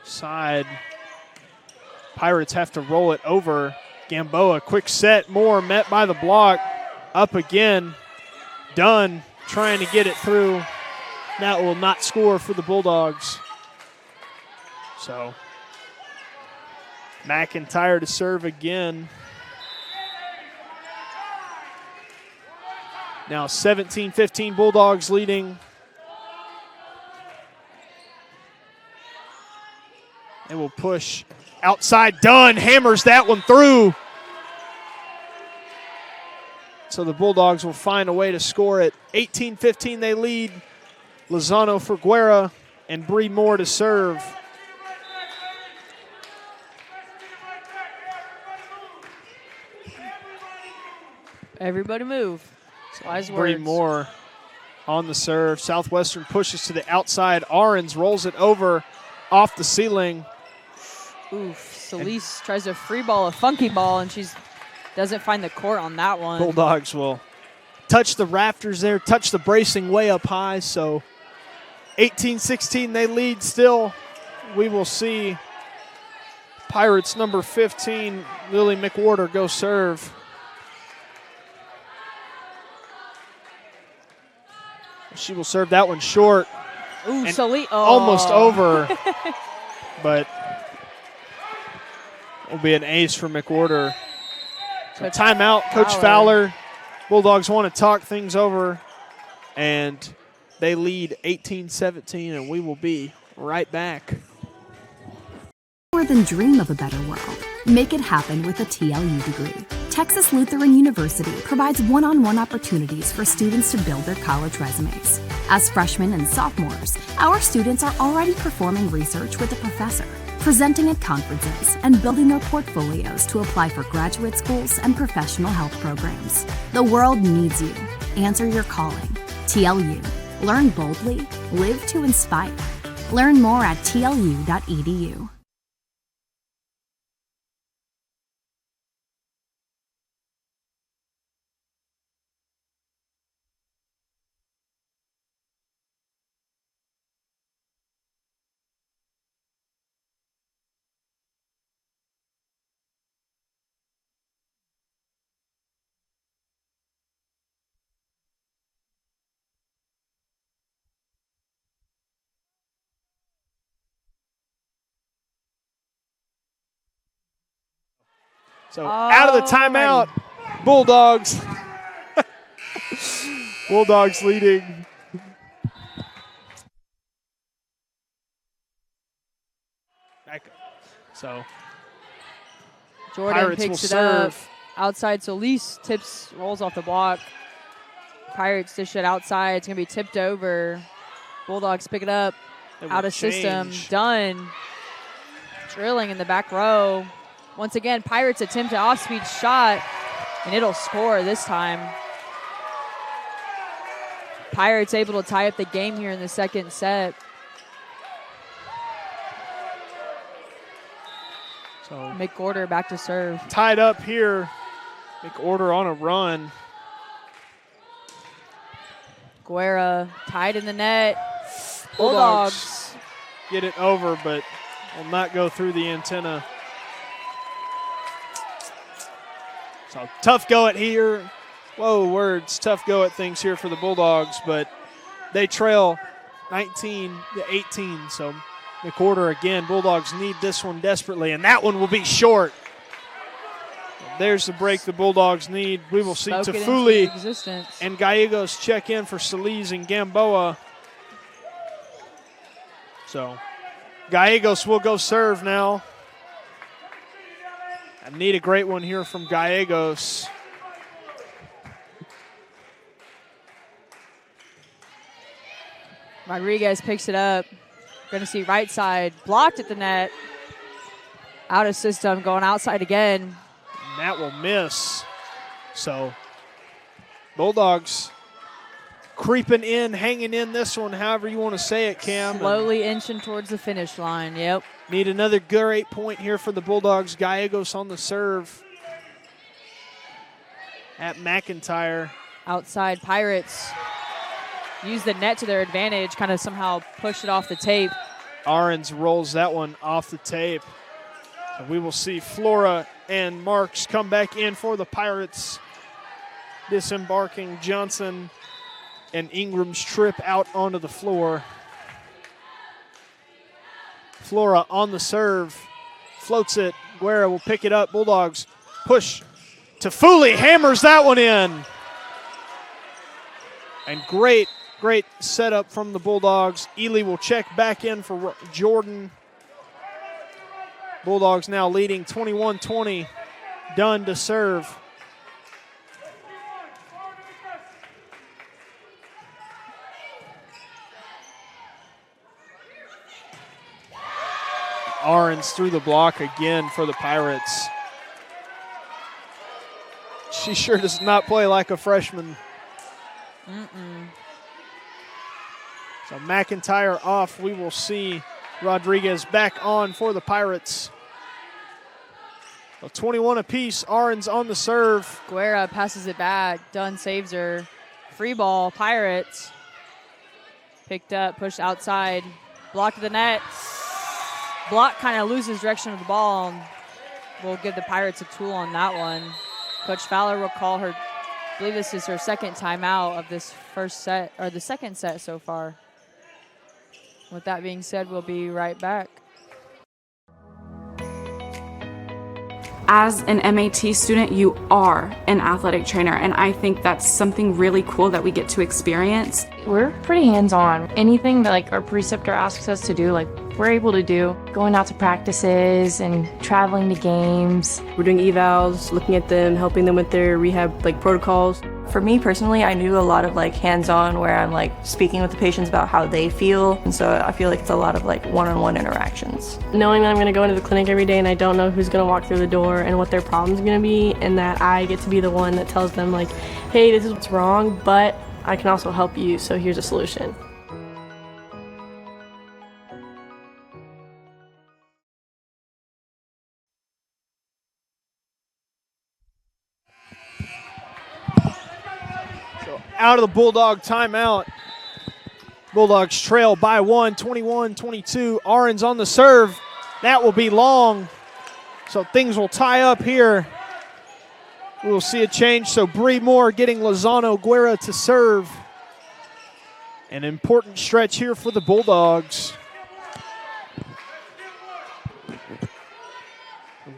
outside. Pirates have to roll it over. Gamboa, quick set. Moore met by the block. Up again. Dunn trying to get it through. That will not score for the Bulldogs. So McIntyre to serve again. Now 17-15 Bulldogs leading. They will push outside. Dunn hammers that one through. So the Bulldogs will find a way to score it. 18-15 they lead. Lozano for Guerra and Bree Moore to serve. Everybody move. Wise Bree words. Moore on the serve. Southwestern pushes to the outside. Ahrens rolls it over off the ceiling. Oof. Solis tries to free ball a funky ball, and she doesn't find the court on that one. Bulldogs will touch the rafters there, touch the bracing way up high. So 18-16 they lead still. We will see Pirates number 15, Lily McWhorter, go serve. She will serve that one short. Ooh, And Soli. Oh. almost over, but will be an ace for McWhorter. So timeout, Coach Fowler. Bulldogs want to talk things over, and they lead 18-17, and we will be right back. More than dream of a better world. Make it happen with a TLU degree. Texas Lutheran University provides one-on-one opportunities for students to build their college resumes. As freshmen and sophomores, our students are already performing research with a professor, presenting at conferences, and building their portfolios to apply for graduate schools and professional health programs. The world needs you. Answer your calling. TLU. Learn boldly. Live to inspire. Learn more at tlu.edu. So out of the timeout, Bulldogs. Bulldogs leading. Back. So Jordan Pirates picks will it up. serve. Outside, Solis tips, rolls off the block. Pirates dish it outside. It's going to be tipped over. Bulldogs pick it up. Out of system. Done. Drilling in the back row. Once again, Pirates attempt an off-speed shot, and it'll score this time. Pirates able to tie up the game here in the second set. So McWhorter back to serve. Tied up here. McWhorter on a run. Guerra tied in the net. Bulldogs get it over, but will not go through the antenna. So tough go at here. Whoa, words. Tough go at things here for the Bulldogs, but they trail 19-18. So McWhorter again. Bulldogs need this one desperately, and that one will be short. There's the break the Bulldogs need. We will see Tafuli and Gallegos check in for Solis and Gamboa. So Gallegos will go serve now. I need a great one here from Gallegos. Rodriguez picks it up. Going to see right side. Blocked at the net. Out of system. Going outside again. And that will miss. So Bulldogs creeping in, hanging in this one, however you want to say it, Cam. Slowly inching towards the finish line. Yep. Need another great point here for the Bulldogs. Gallegos on the serve at McIntyre. Outside Pirates use the net to their advantage, kind of somehow push it off the tape. Ahrens rolls that one off the tape. So we will see Flora and Marks come back in for the Pirates. Disembarking Johnson and Ingram's trip out onto the floor. Flora on the serve, floats it. Guerra will pick it up. Bulldogs push. Tafuli hammers that one in. And great setup from the Bulldogs. Ely will check back in for Jordan. Bulldogs now leading 21-20. Dunn to serve. Ahrens through the block again for the Pirates. She sure does not play like a freshman. So McIntyre off. We will see Rodriguez back on for the Pirates. So 21 apiece. Ahrens on the serve. Guerra passes it back. Dunn saves her. Free ball. Pirates. Picked up, pushed outside. Blocked the net. Block kind of loses direction of the ball. And we'll give the Pirates a tool on that one. Coach Fowler will call her, I believe this is her second timeout of this first set, or the second set so far. With that being said, we'll be right back. As an MAT student, you are an athletic trainer, and I think that's something really cool that we get to experience. We're pretty hands-on. Anything that like our preceptor asks us to do, like we're able to do. Going out to practices and traveling to games. We're doing evals, looking at them, helping them with their rehab like protocols. For me personally, I do a lot of like hands-on where I'm like speaking with the patients about how they feel. And so I feel like it's a lot of like one-on-one interactions. Knowing that I'm going to go into the clinic every day and I don't know who's going to walk through the door and what their problem's going to be, and that I get to be the one that tells them like, hey, this is what's wrong, but I can also help you, so here's a solution. Out of the Bulldog timeout. Bulldogs trail by 1, 21-22. Ahrens on the serve. That will be long. So things will tie up here. We will see a change. So Bree Moore getting Lozano Guerra to serve. An important stretch here for the Bulldogs.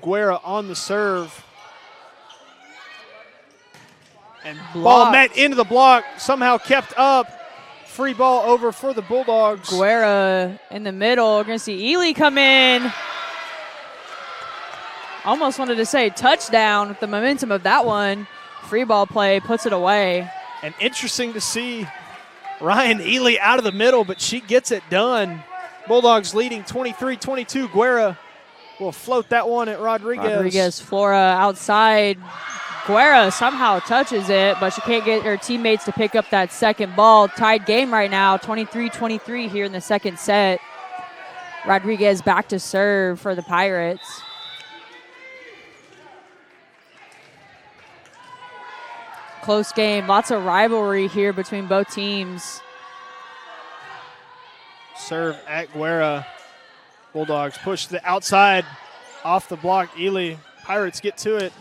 Guerra on the serve. And ball met into the block, somehow kept up. Free ball over for the Bulldogs. Guerra in the middle. We're going to see Ely come in. Almost wanted to say touchdown with the momentum of that one. Free ball play puts it away. And interesting to see Ryan Ely out of the middle, but she gets it done. Bulldogs leading 23-22. Guerra will float that one at Rodriguez. Rodriguez, Flora outside. Guerra somehow touches it, but she can't get her teammates to pick up that second ball. Tied game right now, 23-23 here in the second set. Rodriguez back to serve for the Pirates. Close game, lots of rivalry here between both teams. Serve at Guerra. Bulldogs push to the outside, off the block. Ely, Pirates get to it.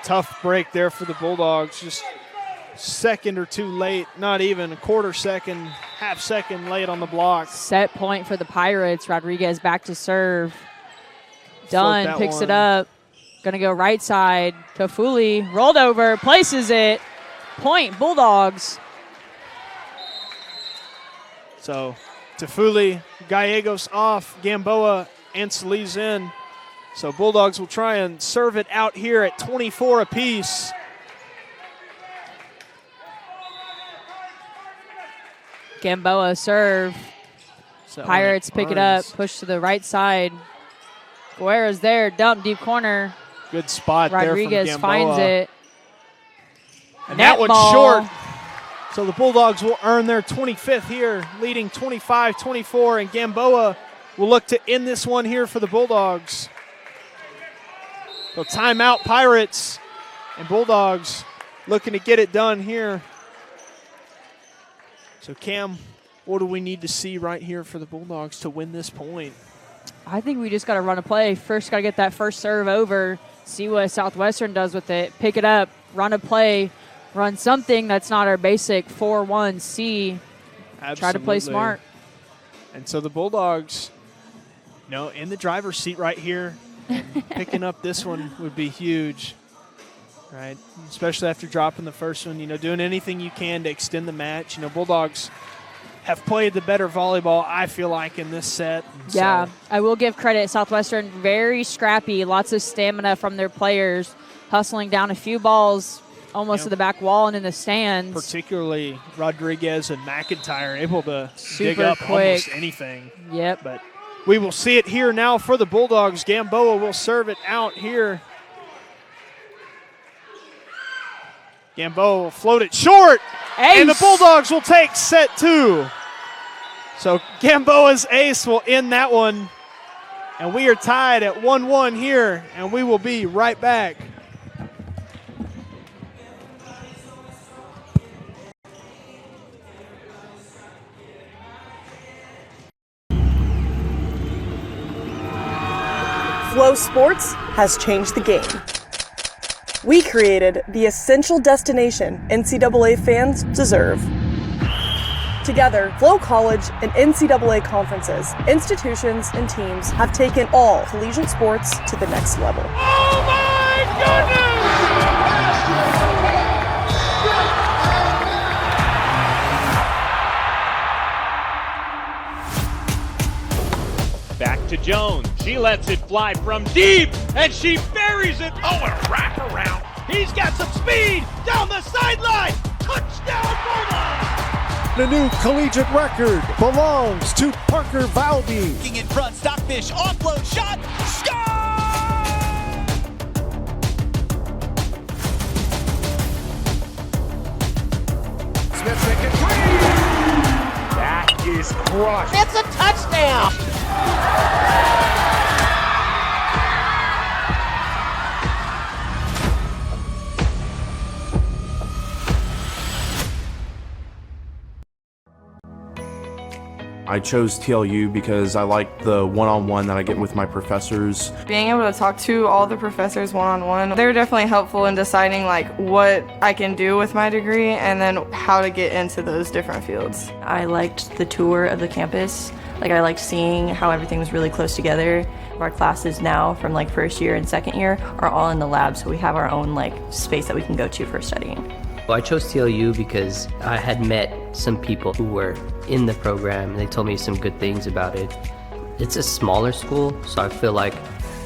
Tough break there for the Bulldogs. Just second or two late, not even a quarter second, half second late on the block. Set point for the Pirates. Rodriguez back to serve. Dunn picks it up. Going to go right side. Tofuli rolled over, places it. Point, Bulldogs. So Tofuli, Gallegos off, Gamboa, and Solis in. So Bulldogs will try and serve it out here at 24 apiece. Gamboa serve. So Pirates pick it up, push to the right side. Guerra's there, dump deep corner. Good spot Rodriguez there from Gamboa. finds it. And that one's short. So the Bulldogs will earn their 25th here, leading 25-24, and Gamboa will look to end this one here for the Bulldogs. So timeout Pirates, and Bulldogs looking to get it done here. So Cam, what do we need to see right here for the Bulldogs to win this point? I think we just got to run a play. First got to get that first serve over, see what Southwestern does with it, pick it up, run a play, run something that's not our basic 4-1-C. Try to play smart. And so the Bulldogs, in the driver's seat right here, picking up this one would be huge, right? Especially after dropping the first one, doing anything you can to extend the match. Bulldogs have played the better volleyball, I feel like, in this set. Yeah, I will give credit. Southwestern, very scrappy, lots of stamina from their players, hustling down a few balls almost to the back wall and in the stands. Particularly Rodriguez and McIntyre able to dig Super up quick. almost anything. Yep. But we will see it here now for the Bulldogs. Gamboa will serve it out here. Gamboa will float it short. Ace. And the Bulldogs will take set 2. So Gamboa's ace will end that one. And we are tied at 1-1 here, and we will be right back. Flow Sports has changed the game. We created the essential destination NCAA fans deserve. Together, Flow College and NCAA conferences, institutions, and teams have taken all collegiate sports to the next level. Oh my goodness! Back to Jones. She lets it fly from deep, and she buries it. Oh, a wraparound. He's got some speed down the sideline. Touchdown, Bulldogs! The new collegiate record belongs to Parker Valby. In front, Stockfish, offload, shot, score! Smith making three. That is crushed. It's a touchdown. I chose TLU because I like the one-on-one that I get with my professors. Being able to talk to all the professors one-on-one, they're definitely helpful in deciding like what I can do with my degree and then how to get into those different fields. I liked the tour of the campus. I liked seeing how everything was really close together. Our classes now from first year and second year are all in the lab, so we have our own space that we can go to for studying. Well, I chose TLU because I had met some people who were in the program and they told me some good things about it. It's a smaller school, so I feel like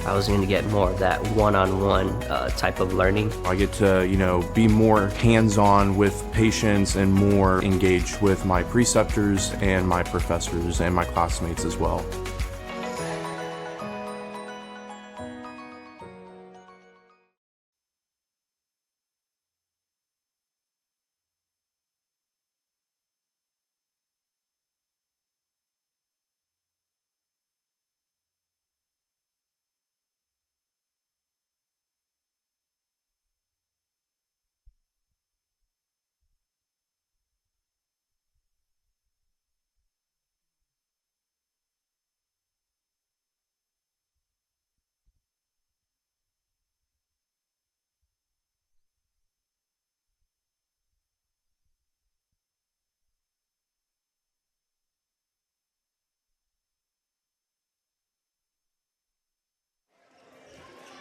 I was going to get more of that one-on-one type of learning. I get to, be more hands-on with patients and more engaged with my preceptors and my professors and my classmates as well.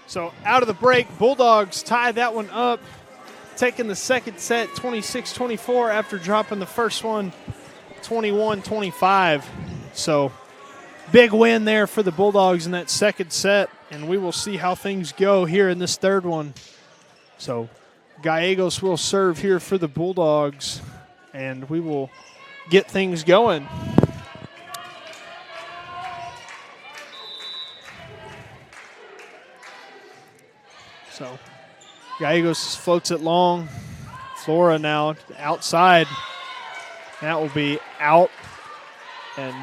So out of the break, Bulldogs tie that one up, taking the second set 26-24 after dropping the first one 21-25. So big win there for the Bulldogs in that second set, and we will see how things go here in this third one. So Gallegos will serve here for the Bulldogs, and we will get things going. So Gallegos floats it long. Flora now outside. That will be out. And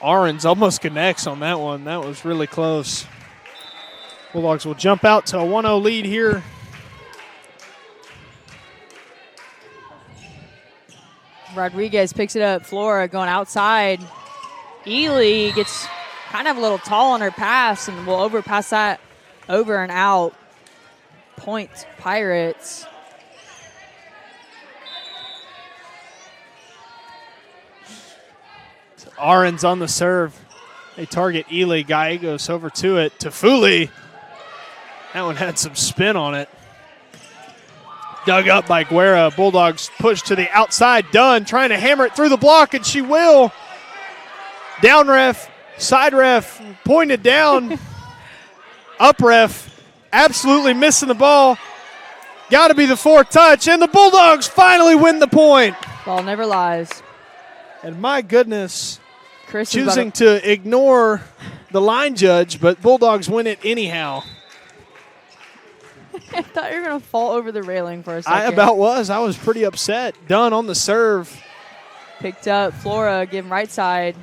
Ahrens almost connects on that one. That was really close. Bulldogs will jump out to a 1-0 lead here. Rodriguez picks it up. Flora going outside. Ely gets kind of a little tall on her pass and will overpass that over and out. Point Pirates. So Ahrens on the serve. They target Ely. Gallegos over to it. Tafuli. That one had some spin on it. Dug up by Guerra. Bulldogs push to the outside. Dunn trying to hammer it through the block, and she will. Down ref, side ref, pointed down. Up ref. Absolutely missing the ball. Got to be the fourth touch, and the Bulldogs finally win the point. Ball never lies. And my goodness, Chris choosing to ignore the line judge, but Bulldogs win it anyhow. I thought you were going to fall over the railing for a second. I about was. I was pretty upset. Dunn on the serve. Picked up. Flora giving right side.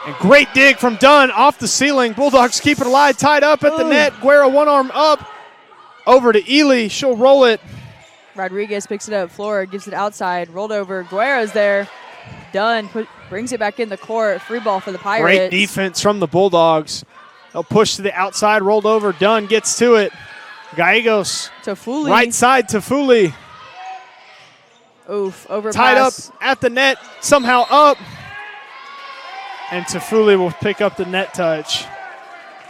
And great dig from Dunn off the ceiling. Bulldogs keep it alive, tied up at the net. Guerra one arm up. Over to Ely. She'll roll it. Rodriguez picks it up. Flora gives it outside. Rolled over. Guerra's there. Dunn brings it back in the court. Free ball for the Pirates. Great defense from the Bulldogs. They'll push to the outside. Rolled over. Dunn gets to it. Gallegos. Tafuli. Right side to Fuli. Oof, overpass. Tied up at the net, somehow up. And Tafuli will pick up the net touch.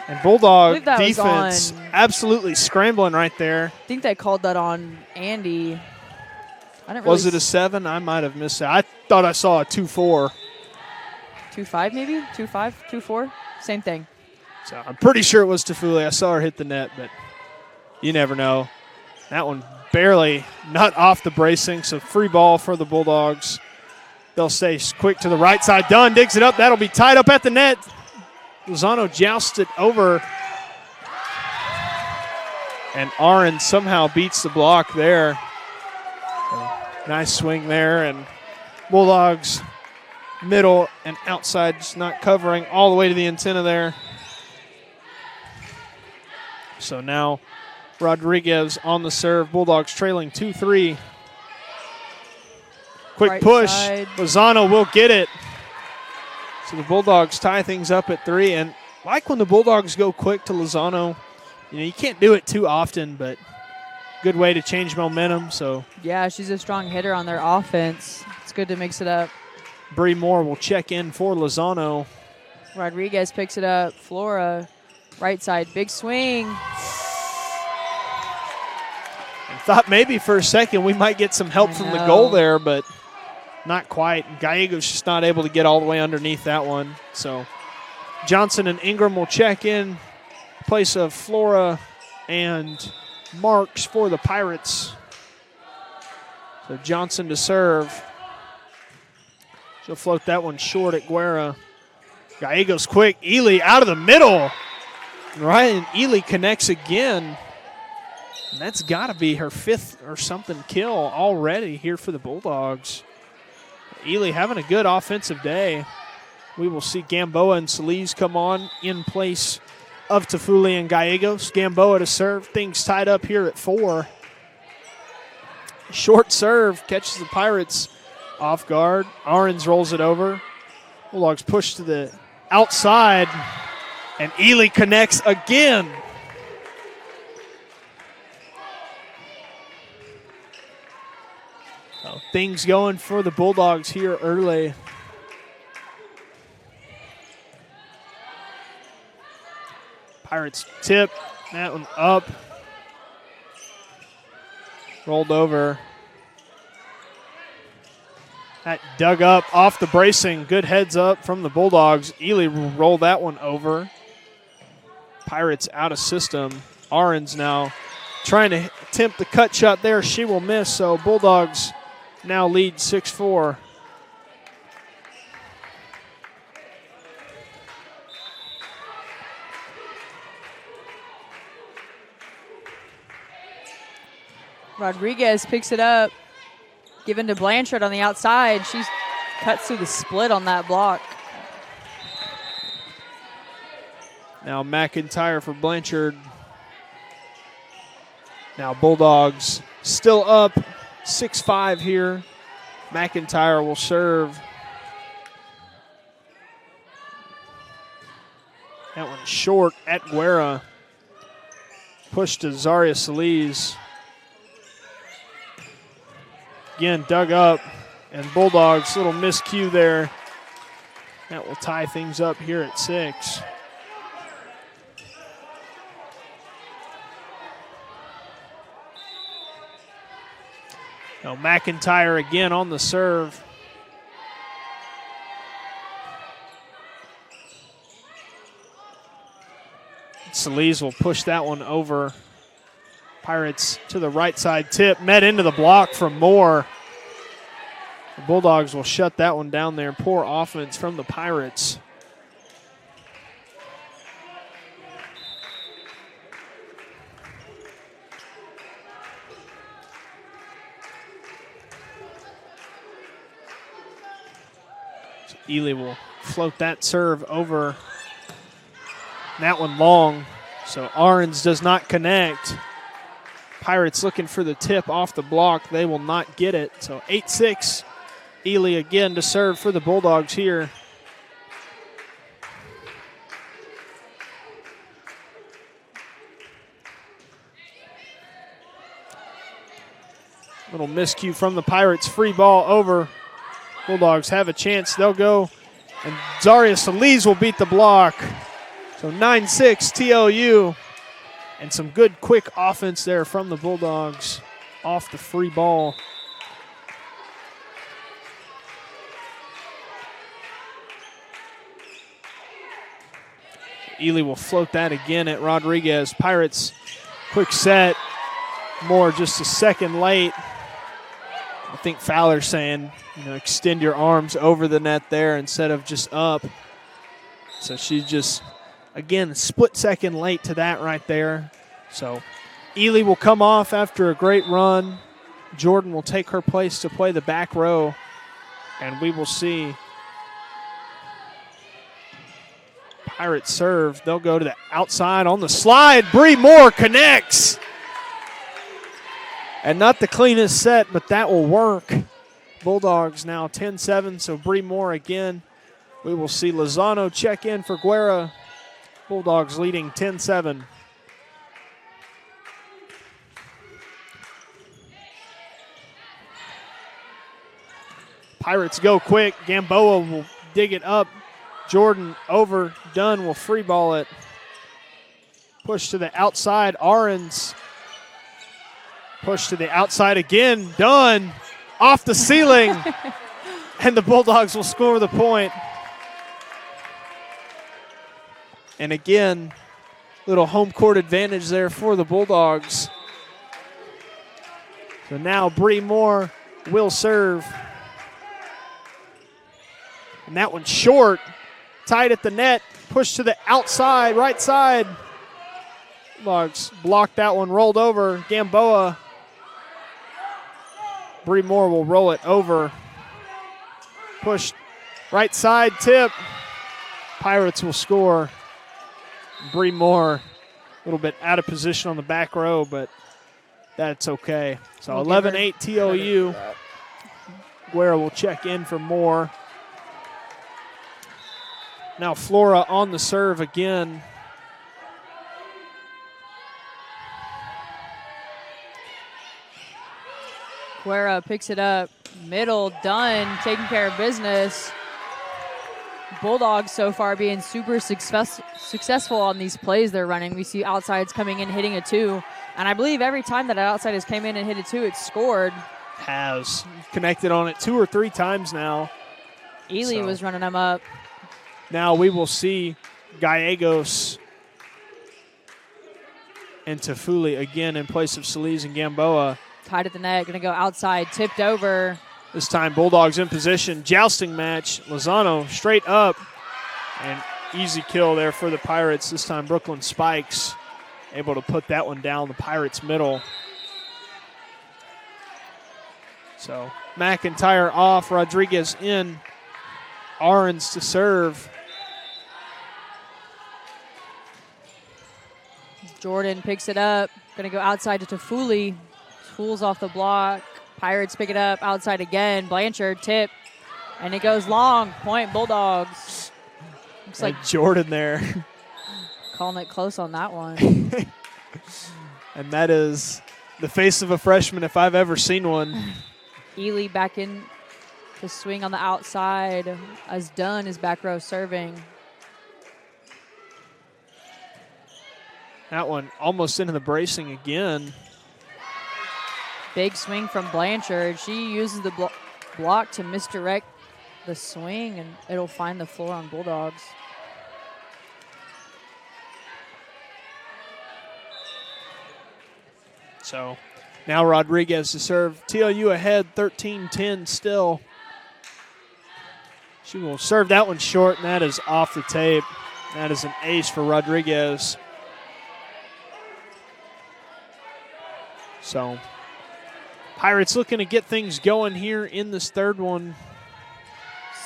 And Bulldog defense absolutely scrambling right there. I think they called that on Andy. I didn't Was it a 7? I might have missed it. I thought I saw a 2-4. 2-5 maybe? 2-5? 2-4? Same thing. So I'm pretty sure it was Tafuli. I saw her hit the net, but you never know. That one barely not off the bracing, so free ball for the Bulldogs. They'll stay quick to the right side. Dunn digs it up. That'll be tied up at the net. Lozano jousted over. And Aaron somehow beats the block there. Nice swing there. And Bulldogs middle and outside just not covering all the way to the antenna there. So now Rodriguez on the serve. Bulldogs trailing 2-3. Quick Right push. side. Lozano will get it. So the Bulldogs tie things up at 3. And like when the Bulldogs go quick to Lozano, you can't do it too often, but good way to change momentum. So yeah, she's a strong hitter on their offense. It's good to mix it up. Bree Moore will check in for Lozano. Rodriguez picks it up. Flora, right side, big swing. And thought maybe for a second we might get some help from the goal there, but not quite. Gallegos just not able to get all the way underneath that one. So Johnson and Ingram will check in place of Flora and Marks for the Pirates. So Johnson to serve. She'll float that one short at Guerra. Gallegos quick. Ely out of the middle. Ryan Ely connects again. And that's got to be her 5th or something kill already here for the Bulldogs. Ely having a good offensive day. We will see Gamboa and Solis come on in place of Tafuli and Gallegos. Gamboa to serve. Things tied up here at 4. Short serve catches the Pirates off guard. Ahrens rolls it over. Bulldogs push to the outside. And Ely connects again. So things going for the Bulldogs here early. Pirates tip. That one up. Rolled over. That dug up off the bracing. Good heads up from the Bulldogs. Ely rolled that one over. Pirates out of system. Ahrens now trying to attempt the cut shot there. She will miss, so Bulldogs now lead 6-4. Rodriguez picks it up. Given to Blanchard on the outside. She cuts through the split on that block. Now McIntyre for Blanchard. Now Bulldogs still up 6-5 here. McIntyre will serve. That one short at Guerra. Push to Zaria Solis. Again, dug up. And Bulldogs, little miscue there. That will tie things up here at 6. Now McIntyre again on the serve. Solis will push that one over. Pirates to the right side tip. Met into the block from Moore. The Bulldogs will shut that one down there. Poor offense from the Pirates. So Ely will float that serve over. That one long. So Ahrens does not connect. Pirates looking for the tip off the block. They will not get it. So 8-6. Ely again to serve for the Bulldogs here. Little miscue from the Pirates. Free ball over. Bulldogs have a chance. They'll go, and Zaria Solis will beat the block. So 9-6 TLU, and some good quick offense there from the Bulldogs off the free ball. Ely will float that again at Rodriguez. Pirates, quick set. Moore just a second late. I think Fowler's saying, extend your arms over the net there instead of just up. So she just, again, a split second late to that right there. So Ely will come off after a great run. Jordan will take her place to play the back row. And we will see Pirates serve. They'll go to the outside on the slide. Bree Moore connects. And not the cleanest set, but that will work. Bulldogs now 10-7, so Bree Moore again. We will see Lozano check in for Guerra. Bulldogs leading 10-7. Pirates go quick. Gamboa will dig it up. Jordan over. Dunn will free ball it. Push to the outside. Ahrens. Push to the outside again. Dunn off the ceiling. And the Bulldogs will score the point. And again, little home court advantage there for the Bulldogs. So now Bree Moore will serve. And that one's short. Tight at the net. Push to the outside, right side. Bulldogs blocked that one, rolled over. Gamboa. Bree Moore will roll it over. Push right side, tip. Pirates will score. Bree Moore a little bit out of position on the back row, but that's okay. So 11-8 TLU. Guerra will check in for Moore. Now Flora on the serve again. Guerra picks it up. Middle, Dunn, taking care of business. Bulldogs so far being super successful on these plays they're running. We see outsides coming in, hitting a two. And I believe every time that an outside has came in and hit a two, it's scored. Has connected on it 2 or 3 times now. Ely was running them up. Now we will see Gallegos and Tafuli again in place of Solis and Gamboa. Tied at the net, going to go outside, tipped over. This time Bulldogs in position, jousting match. Lozano straight up, and easy kill there for the Pirates. This time Brooklyn Spikes able to put that one down the Pirates' middle. So McIntyre off, Rodriguez in. Ahrens to serve. Jordan picks it up. Going to go outside to Tafuli. Fools off the block. Pirates pick it up. Outside again. Blanchard tip. And it goes long. Point Bulldogs. Looks like Jordan there. Calling it close on that one. And that is the face of a freshman if I've ever seen one. Ely back in to swing on the outside as Dunn is back row serving. That one almost into the bracing again. Big swing from Blanchard. She uses the block to misdirect the swing, and it'll find the floor on Bulldogs. So now Rodriguez to serve. TLU ahead 13-10 still. She will serve that one short, and that is off the tape. That is an ace for Rodriguez. So Pirates looking to get things going here in this third one.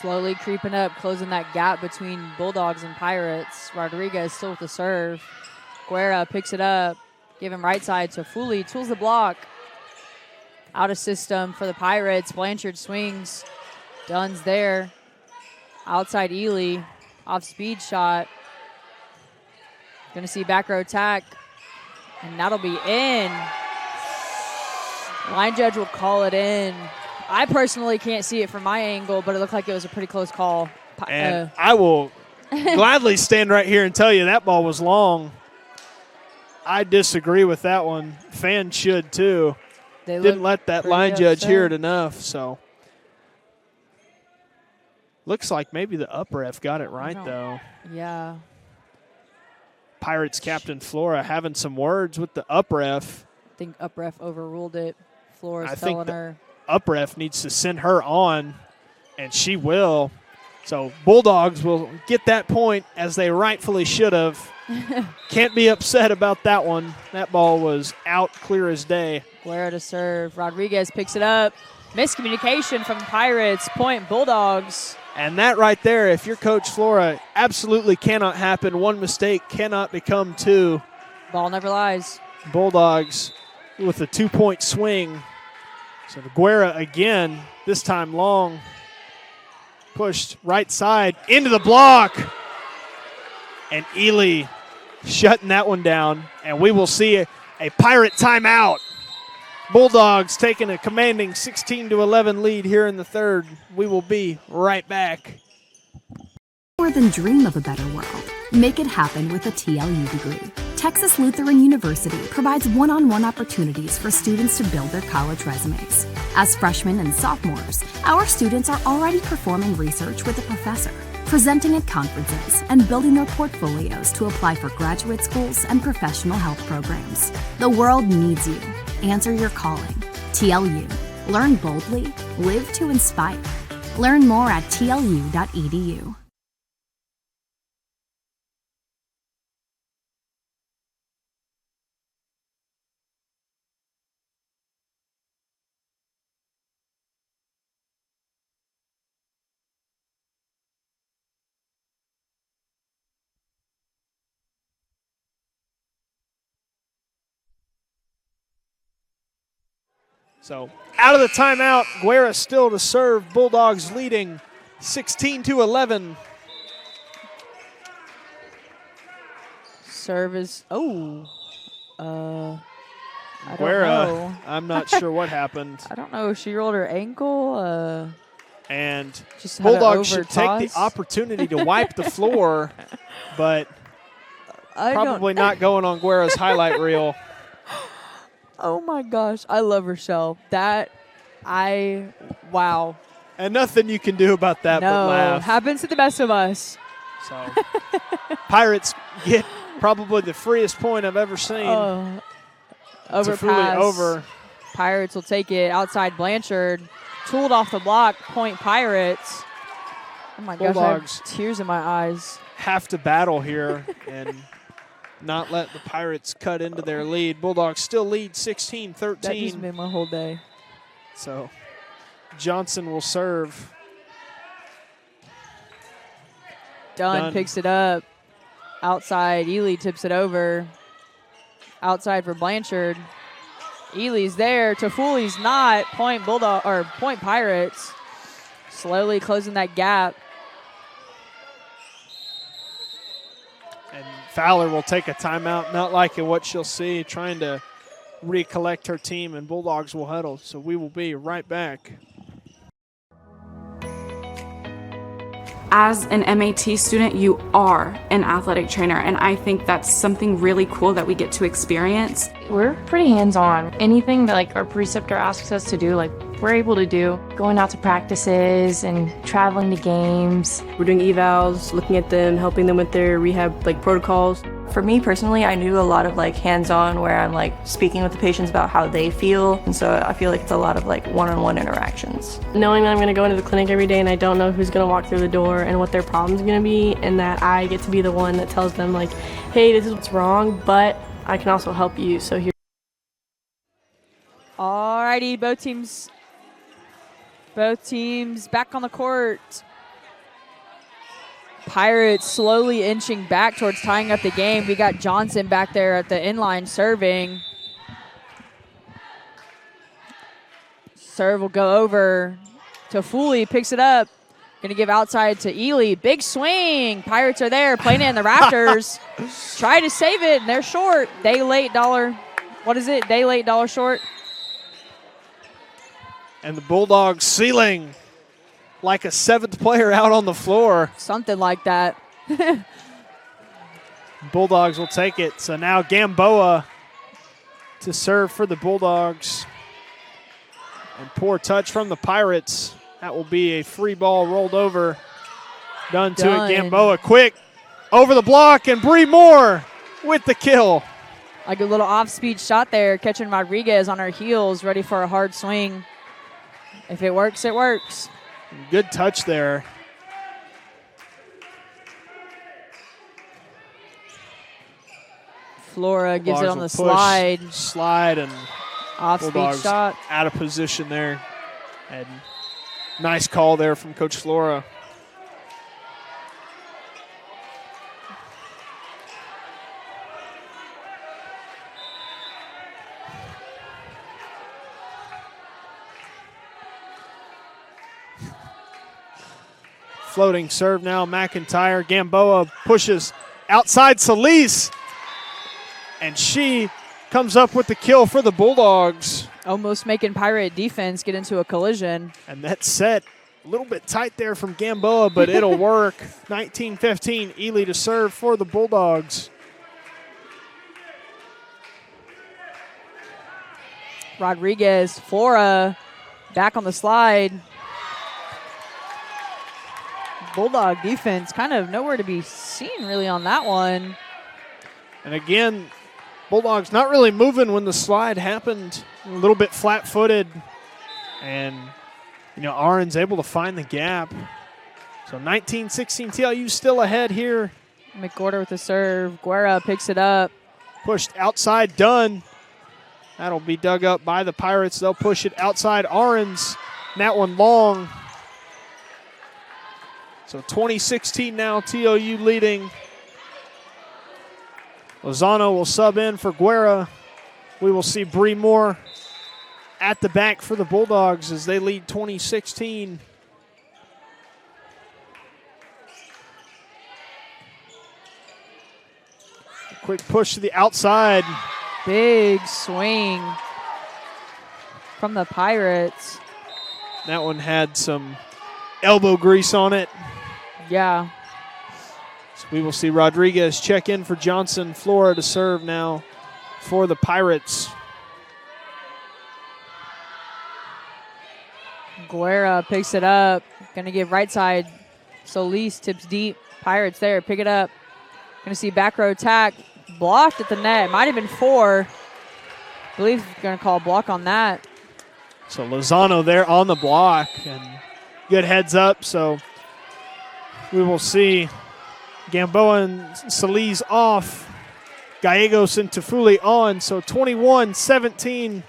Slowly creeping up, closing that gap between Bulldogs and Pirates. Rodriguez still with the serve. Guerra picks it up. Give him right side to Foley. Tools the block. Out of system for the Pirates. Blanchard swings. Dunn's there. Outside Ely. Off speed shot. Going to see back row attack. And that'll be in. Line judge will call it in. I personally can't see it from my angle, but it looked like it was a pretty close call. And I will gladly stand right here and tell you that ball was long. I disagree with that one. Fans should too. They didn't let that line judge upset. hear it enough. So looks like maybe the up ref got it right though. Yeah. Pirates captain Flora having some words with the up ref. I think up ref overruled it. Flora's I think telling the her. up ref needs to send her on, and she will. So Bulldogs will get that point as they rightfully should have. Can't be upset about that one. That ball was out clear as day. Guerra to serve. Rodriguez picks it up. Miscommunication from the Pirates. Point Bulldogs. And that right there, if you're Coach Flora, absolutely cannot happen. One mistake cannot become two. Ball never lies. Bulldogs with a 2-point swing. So the Guerra again, this time long. Pushed right side into the block. And Ely shutting that one down. And we will see a Pirate timeout. Bulldogs taking a commanding 16-11 lead here in the third. We will be right back. More than dream of a better world. Make it happen with a TLU degree. Texas Lutheran University provides one-on-one opportunities for students to build their college resumes. As freshmen and sophomores, our students are already performing research with a professor, presenting at conferences, and building their portfolios to apply for graduate schools and professional health programs. The world needs you. Answer your calling. TLU. Learn boldly. Live to inspire. Learn more at tlu.edu. So out of the timeout, Guerra still to serve. Bulldogs leading 16-11. Serve is, I don't Guerra, know. I'm not sure what happened. I don't know. She rolled her ankle. And Just had an Bulldogs should take the overtoss. opportunity to wipe the floor, but probably not going on Guerra's highlight reel. Oh my gosh, I love Rochelle. Wow. And nothing you can do about that but No, laugh. happens to the best of us. So Pirates get probably the freest point I've ever seen. It's a fully Overpass. over. Pirates will take it outside Blanchard. Tooled off the block, point Pirates. Oh my gosh, I Bulldogs have tears in my eyes. have to battle here and not let the Pirates cut into their lead. Bulldogs still lead 16-13. That just made my whole day. So Johnson will serve. Dunn picks it up. Outside, Ely tips it over. Outside for Blanchard. Ely's there. Toffoli's not. Point Bulldog or point Pirates. Slowly closing that gap. And Fowler will take a timeout, not liking what she'll see, trying to recollect her team, and Bulldogs will huddle. So we will be right back. As an MAT student, you are an athletic trainer, and I think that's something really cool that we get to experience. We're pretty hands-on. Anything that like our preceptor asks us to do, like we're able to do. Going out to practices and traveling to games. We're doing evals, looking at them, helping them with their rehab like protocols. For me personally, I do a lot of like hands-on where I'm like speaking with the patients about how they feel. And so I feel like it's a lot of like one-on-one interactions. Knowing that I'm going to go into the clinic every day and I don't know who's going to walk through the door and what their problem's going to be, and that I get to be the one that tells them like, hey, this is what's wrong, but I can also help you. So here. Alrighty, both teams back on the court. Pirates slowly inching back towards tying up the game. We got Johnson back there at the inline serving. Serve will go over to Foley, picks it up. Gonna give outside to Ely. Big swing. Pirates are there, playing it in the rafters. Try to save it, and they're short. Day late, dollar. What is it? Day late, dollar short. And the Bulldogs sealing like a 7th player out on the floor. Something like that. Bulldogs will take it. So now Gamboa to serve for the Bulldogs. And poor touch from the Pirates. That will be a free ball rolled over. Done to it. Gamboa quick over the block, and Bree Moore with the kill. Like a little off-speed shot there, catching Rodriguez on her heels, ready for a hard swing. If it works, it works. Good touch there. Flora gives it on the push, slide. Slide and off-speed shot. Out of position there. And nice call there from Coach Flora. Floating serve now, McIntyre. Gamboa pushes outside Solis. And she comes up with the kill for the Bulldogs. Almost making Pirate defense get into a collision. And that set a little bit tight there from Gamboa, but it'll work. 19-15, Ely to serve for the Bulldogs. Rodriguez, Flora back on the slide. Bulldog defense kind of nowhere to be seen really on that one. And again, Bulldogs not really moving when the slide happened. A little bit flat-footed. And, Aron's able to find the gap. So 19-16, TLU still ahead here. McWhorter with the serve. Guerra picks it up. Pushed outside, Dunn. That'll be dug up by the Pirates. They'll push it outside Aron's. That one long. So 20-16 now, TLU leading. Lozano will sub in for Guerra. We will see Bree Moore at the back for the Bulldogs as they lead 20-16. Quick push to the outside. Big swing from the Pirates. That one had some elbow grease on it. Yeah. So we will see Rodriguez check in for Johnson. Flora to serve now for the Pirates. Guerra picks it up. Going to give right side. Solis tips deep. Pirates there. Pick it up. Going to see back row attack. Blocked at the net. Might have been 4. I believe going to call a block on that. So Lozano there on the block. And good heads up. So we will see Gamboa and Solis off. Gallegos and Tafuli on. So 21-17.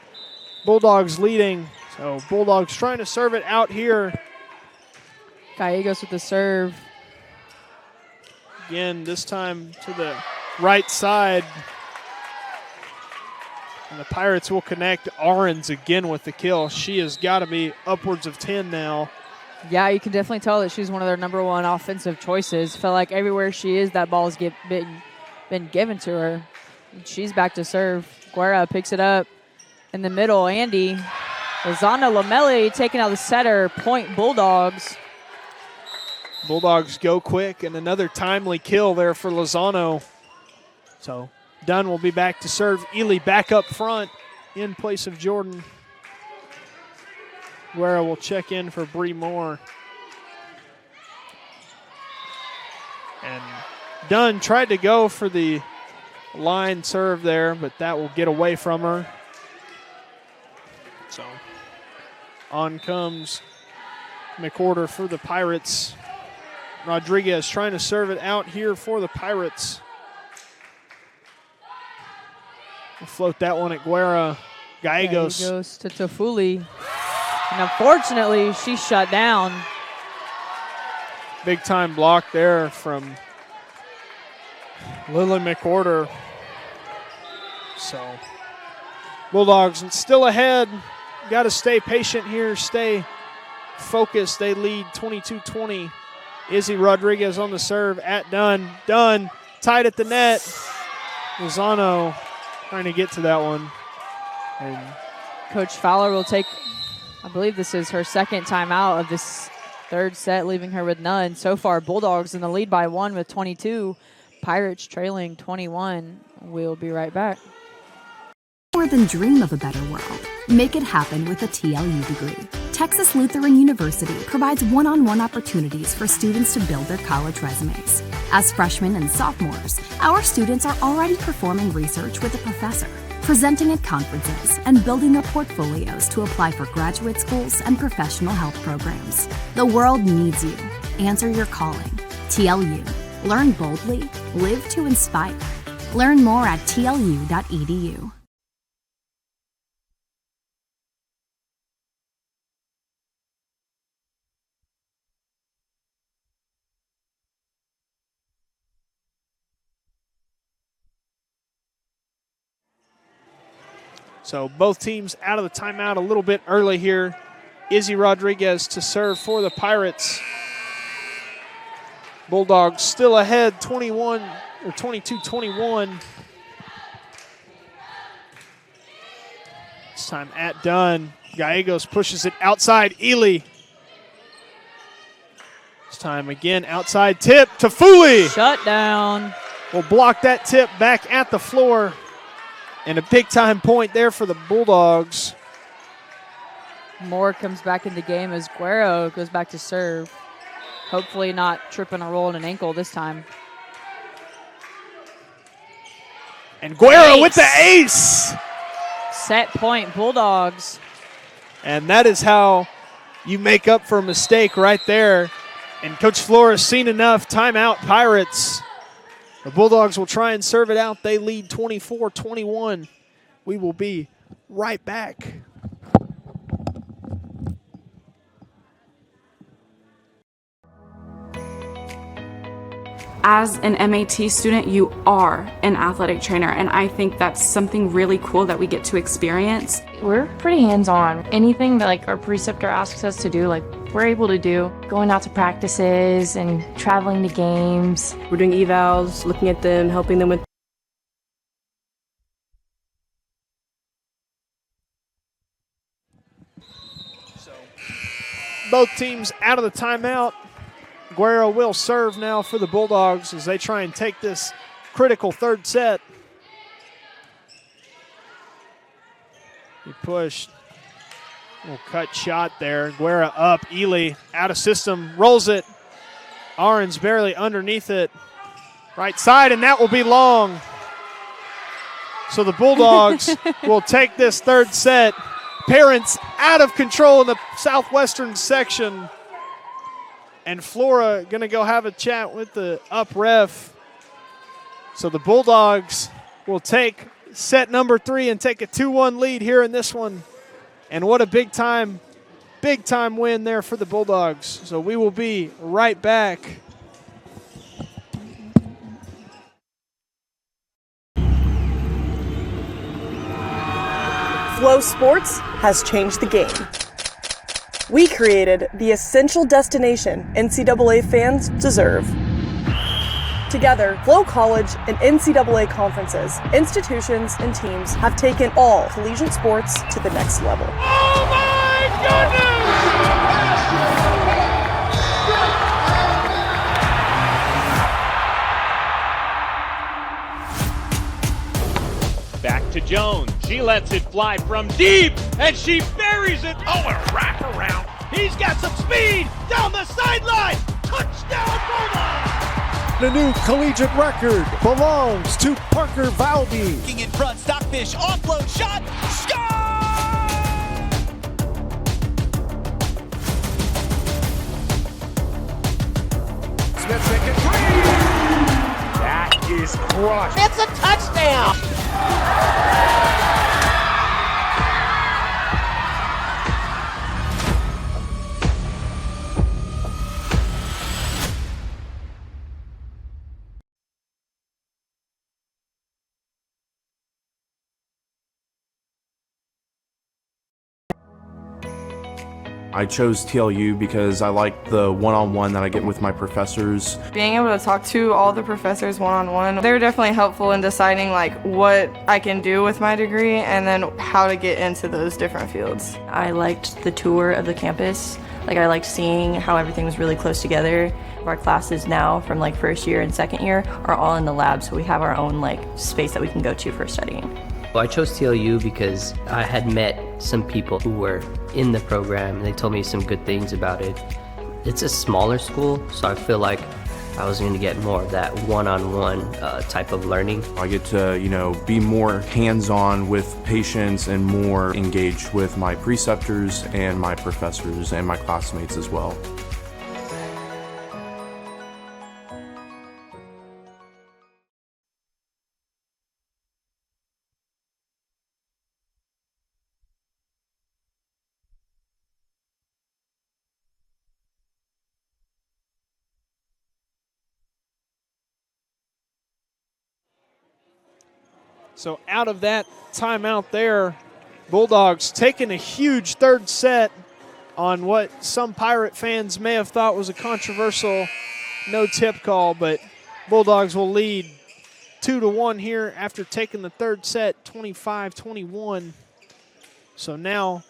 Bulldogs leading. So Bulldogs trying to serve it out here. Gallegos with the serve. Again, this time to the right side. And the Pirates will connect. Ahrens again with the kill. She has got to be upwards of 10 now. Yeah, you can definitely tell that she's one of their number one offensive choices. Feel like everywhere she is, that ball's been given to her. She's back to serve. Guerra picks it up in the middle. Andy. Lozano Lamelli taking out the setter. Point Bulldogs. Bulldogs go quick, and another timely kill there for Lozano. So Dunn will be back to serve. Ely back up front in place of Jordan. Guerra will check in for Bree Moore. And Dunn tried to go for the line serve there, but that will get away from her. So on comes McWhorter for the Pirates. Rodriguez trying to serve it out here for the Pirates. We'll float that one at Guerra. Gallegos. Gallegos to Tafuli. And unfortunately, she's shut down. Big time block there from Lily McWhorter. So Bulldogs still ahead. Got to stay patient here, stay focused. They lead 22-20. Izzy Rodriguez on the serve at Dunn. Dunn tied at the net. Lozano trying to get to that one. And Coach Fowler will take I believe this is her second timeout of this third set, leaving her with none. So far, Bulldogs in the lead by 1 with 22. Pirates trailing 21. We'll be right back. More than dream of a better world. Make it happen with a TLU degree. Texas Lutheran University provides one-on-one opportunities for students to build their college resumes. As freshmen and sophomores, our students are already performing research with a professor, presenting at conferences, and building their portfolios to apply for graduate schools and professional health programs. The world needs you. Answer your calling. TLU. Learn boldly. Live to inspire. Learn more at tlu.edu. So both teams out of the timeout a little bit early here. Izzy Rodriguez to serve for the Pirates. Bulldogs still ahead 22-21. This time at Dunn. Gallegos pushes it outside. Ely. This time again outside tip to Foley. Shut down. Will block that tip back at the floor. And a big-time point there for the Bulldogs. Moore comes back in the game as Guerrero goes back to serve. Hopefully not tripping or rolling an ankle this time. And Guerrero with the ace. Set point, Bulldogs. And that is how you make up for a mistake right there. And Coach Flores seen enough. Timeout, Pirates. The Bulldogs will try and serve it out. They lead 24-21. We will be right back. As an MAT student, you are an athletic trainer, and I think that's something really cool that we get to experience. We're pretty hands-on. Anything that like our preceptor asks us to do, like we're able to do. Going out to practices and traveling to games. We're doing evals, looking at them, helping them with. Both teams out of the timeout. Guerrero will serve now for the Bulldogs as they try and take this critical third set. He pushed. Little cut shot there. Guerra up. Ely out of system. Rolls it. Arons barely underneath it. Right side, and that will be long. So the Bulldogs will take this third set. Parents out of control in the Southwestern section. And Flora going to go have a chat with the up ref. So the Bulldogs will take set number 3 and take a 2-1 lead here in this one. And what a big time win there for the Bulldogs. So we will be right back. Flow Sports has changed the game. We created the essential destination NCAA fans deserve. Together, Flow College and NCAA conferences, institutions, and teams have taken all collegiate sports to the next level. Oh my goodness! Back to Jones. She lets it fly from deep, and she buries it. Oh, a wraparound. He's got some speed down the sideline. Touchdown, Bulldogs! The new collegiate record belongs to Parker Valby. In front, Stockfish, offload shot, score! Smith making three. That is crushed. It's a touchdown! I chose TLU because I like the one-on-one that I get with my professors. Being able to talk to all the professors one-on-one, they were definitely helpful in deciding like what I can do with my degree and then how to get into those different fields. I liked the tour of the campus. Like I liked seeing how everything was really close together. Our classes now from like first year and second year are all in the lab, so we have our own like space that we can go to for studying. Well, I chose TLU because I had met some people who were in the program and they told me some good things about it. It's a smaller school, so I feel like I was going to get more of that one-on-one type of learning. I get to, be more hands-on with patients and more engaged with my preceptors and my professors and my classmates as well. So out of that timeout there, Bulldogs taking a huge third set on what some Pirate fans may have thought was a controversial no-tip call, but Bulldogs will lead 2-1 here after taking the third set, 25-21. So now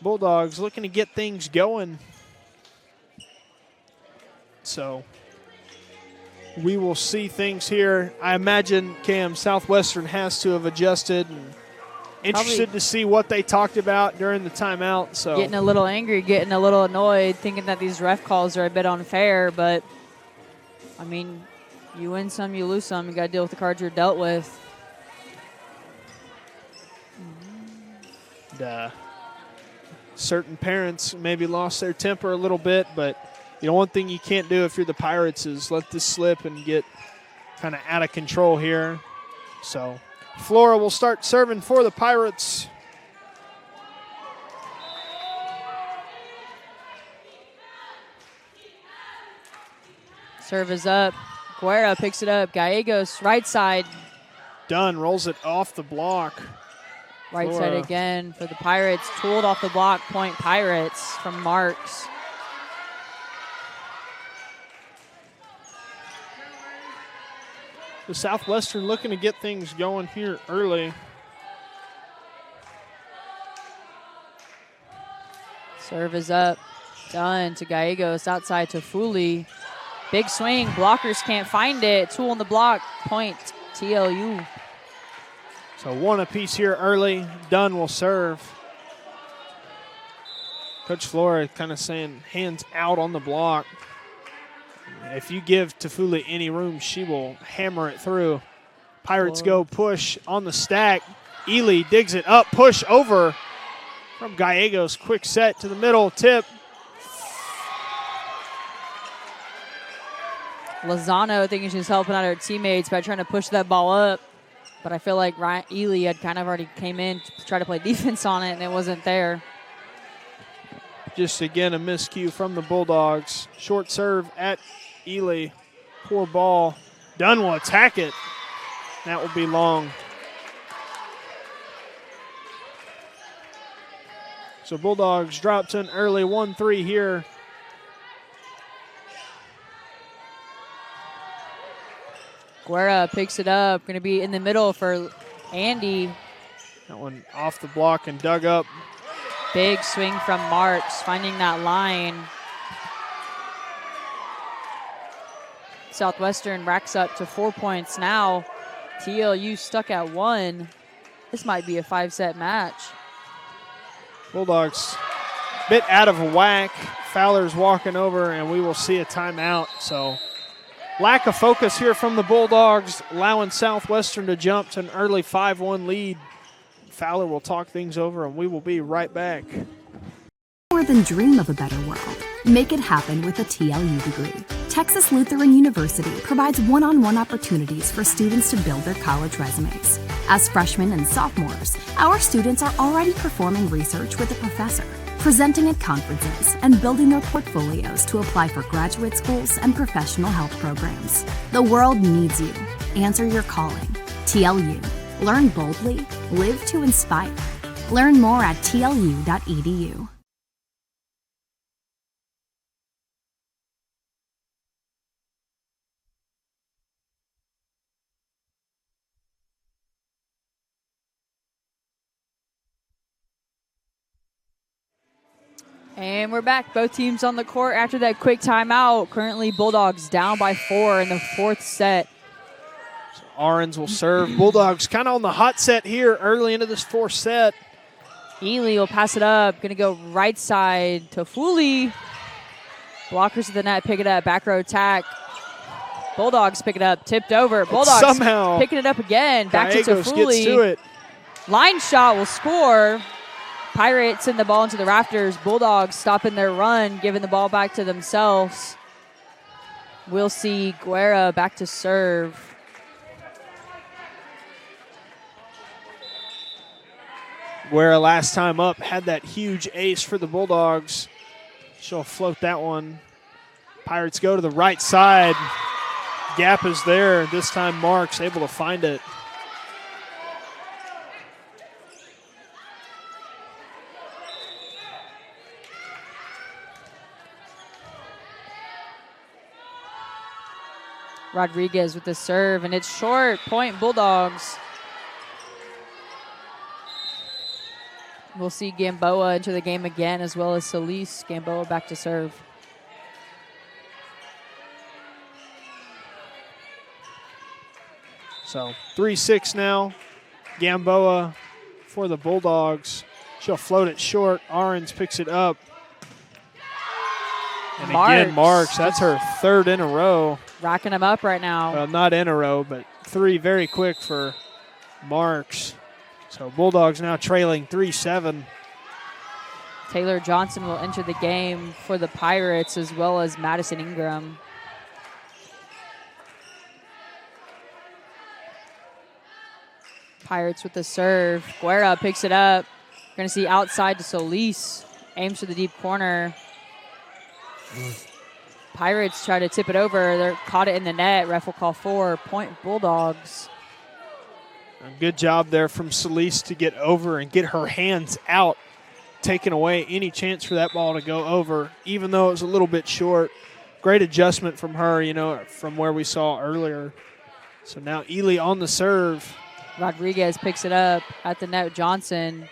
Bulldogs looking to get things going. So we will see things here. I imagine, Cam, Southwestern has to have adjusted and interested Probably to see what they talked about during the timeout. So getting a little angry, getting a little annoyed, thinking that these ref calls are a bit unfair. But, I mean, you win some, you lose some. You got to deal with the cards you're dealt with. And, certain parents maybe lost their temper a little bit, but one thing you can't do if you're the Pirates is let this slip and get kind of out of control here. So Flora will start serving for the Pirates. Serve is up. Guerra picks it up. Gallegos, right side. Dunn rolls it off the block. Right Flora. side again for the Pirates. Tooled off the block, point Pirates from Marks. The Southwestern looking to get things going here early. Serve is up. Done to Gallegos. Outside to Fooley. Big swing. Blockers can't find it. Tool on the block. Point TLU. So one apiece here early. Dunn will serve. Coach Flora kind of saying hands out on the block. If you give Tafuli any room, she will hammer it through. Pirates go push on the stack. Ely digs it up, push over from Gallegos. Quick set to the middle, tip. Lozano thinking she's helping out her teammates by trying to push that ball up. But I feel like Ryan Ely had kind of already came in to try to play defense on it, and it wasn't there. Just again a miscue from the Bulldogs. Short serve at Ely. Poor ball. Dunn will attack it. That will be long. So Bulldogs drop to an early 1-3 here. Guerra picks it up. Going to be in the middle for Andy. That one off the block and dug up. Big swing from Marks, finding that line. Southwestern racks up to 4 points now. TLU stuck at 1. This might be a 5-set match. Bulldogs bit out of whack. Fowler's walking over, and we will see a timeout. So lack of focus here from the Bulldogs, allowing Southwestern to jump to an early 5-1 lead. Fowler will talk things over, and we will be right back. More than dream of a better world. Make it happen with a TLU degree. Texas Lutheran University provides one-on-one opportunities for students to build their college resumes. As freshmen and sophomores, our students are already performing research with a professor, presenting at conferences, and building their portfolios to apply for graduate schools and professional health programs. The world needs you. Answer your calling. TLU. Learn boldly, live to inspire. Learn more at tlu.edu. And we're back. Both teams on the court after that quick timeout. Currently, Bulldogs down by 4 in the 4th set. So Ahrens will serve. Bulldogs kind of on the hot set here early into this 4th set. Ely will pass it up. Going to go right side to Foley. Blockers to the net. Pick it up. Back row attack. Bulldogs pick it up. Tipped over. Bulldogs somehow picking it up again. Back to Gallegos Foley. gets to it. Line shot will score. Pirates send the ball into the rafters. Bulldogs stopping their run, giving the ball back to themselves. We'll see Guerra back to serve. Guerra last time up had that huge ace for the Bulldogs. She'll float that one. Pirates go to the right side. Gap is there. This time Marks able to find it. Rodriguez with the serve, and it's short. Point Bulldogs. We'll see Gamboa enter the game again, as well as Solis. Gamboa back to serve. So 3-6 now. Gamboa for the Bulldogs. She'll float it short. Ahrens picks it up. And again, Marks. That's her 3rd in a row. Racking them up right now. Well, not in a row, but 3 very quick for Marks. So Bulldogs now trailing 3-7. Taylor Johnson will enter the game for the Pirates, as well as Madison Ingram. Pirates with the serve. Guerra picks it up. Going to see outside to Solis. Aims for the deep corner. Pirates try to tip it over. They're caught it in the net. Ref will call 4. Point Bulldogs. A good job there from Solis to get over and get her hands out, taking away any chance for that ball to go over, even though it was a little bit short. Great adjustment from her, you know, from where we saw earlier. So now Ely on the serve. Rodriguez picks it up at the net. Johnson.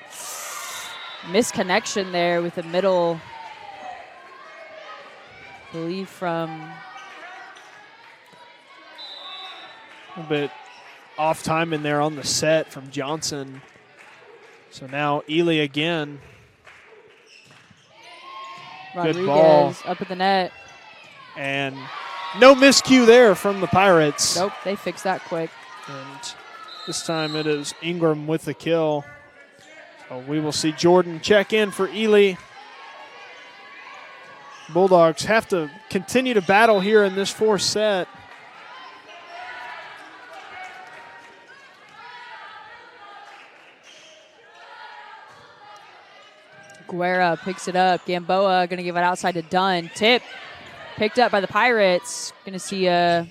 Misconnection there with the middle. I believe from a bit off time in there on the set from Johnson. So now Ely again. Rodriguez good ball up at the net. And no miscue there from the Pirates. Nope, they fixed that quick. And this time it is Ingram with the kill. So we will see Jordan check in for Ely. Bulldogs have to continue to battle here in this 4th set. Guerra picks it up. Gamboa going to give it outside to Dunn. Tip picked up by the Pirates. Going to see a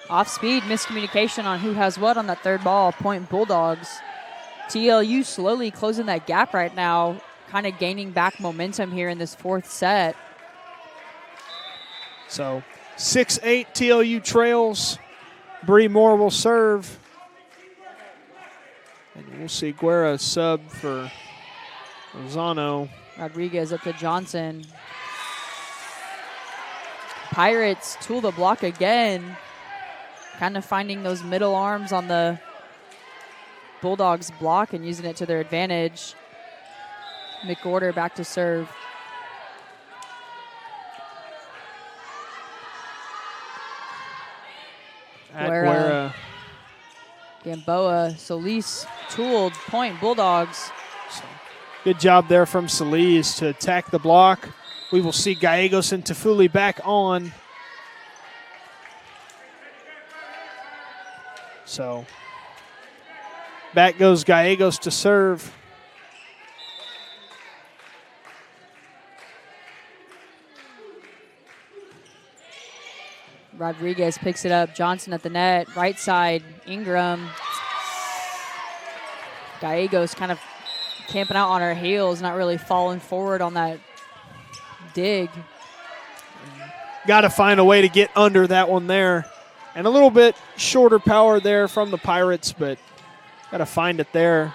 off-speed miscommunication on who has what on that 3rd ball. Point Bulldogs. TLU slowly closing that gap right now, kind of gaining back momentum here in this 4th set. So 6-8 TLU trails. Bree Moore will serve. And we'll see Guerra sub for Lozano. Rodriguez up to Johnson. Pirates tool the block again. Kind of finding those middle arms on the Bulldogs block and using it to their advantage. McOrder back to serve. Guerra. Gamboa, Solis tooled. Point Bulldogs. So good job there from Solis to attack the block. We will see Gallegos and Tafuli back on. So back goes Gallegos to serve. Rodriguez picks it up. Johnson at the net. Right side, Ingram. Gallegos kind of camping out on her heels, not really falling forward on that dig. Got to find a way to get under that one there. And a little bit shorter power there from the Pirates, but got to find it there.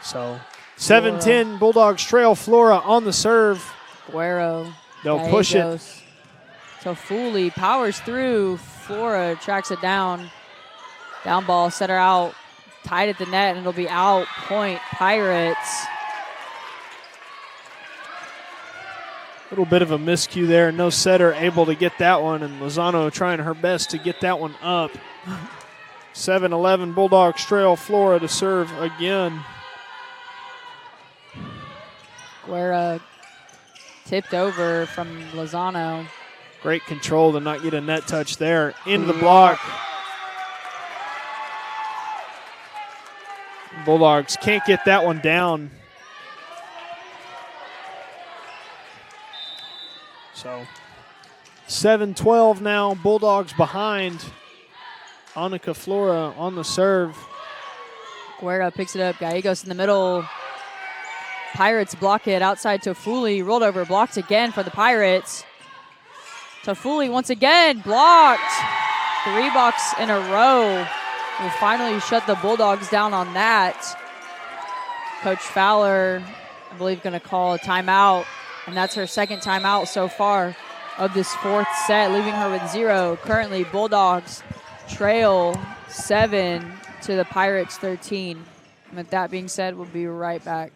So 7-10 Bulldogs trail. Flora on the serve. Guerrero. They'll push it. Gallegos. So Foley powers through. Flora tracks it down. Down ball, set her out. Tied at the net, and it'll be out. Point Pirates. Little bit of a miscue there. No setter able to get that one, and Lozano trying her best to get that one up. 7-11 Bulldogs trail. Flora to serve again. Guerra tipped over from Lozano. Great control to not get a net touch there. Into the block. Bulldogs can't get that one down. So 7-12 now. Bulldogs behind. Annika Flora on the serve. Guerra picks it up. Gallegos in the middle. Pirates block it outside to Foley. Rolled over, blocked again for the Pirates. Toffoli once again blocked. 3 blocks in a row. Will finally shut the Bulldogs down on that. Coach Fowler, I believe, going to call a timeout, and that's her second timeout so far of this 4th set, leaving her with 0. Currently, Bulldogs trail 7 to the Pirates 13. And with that being said, we'll be right back.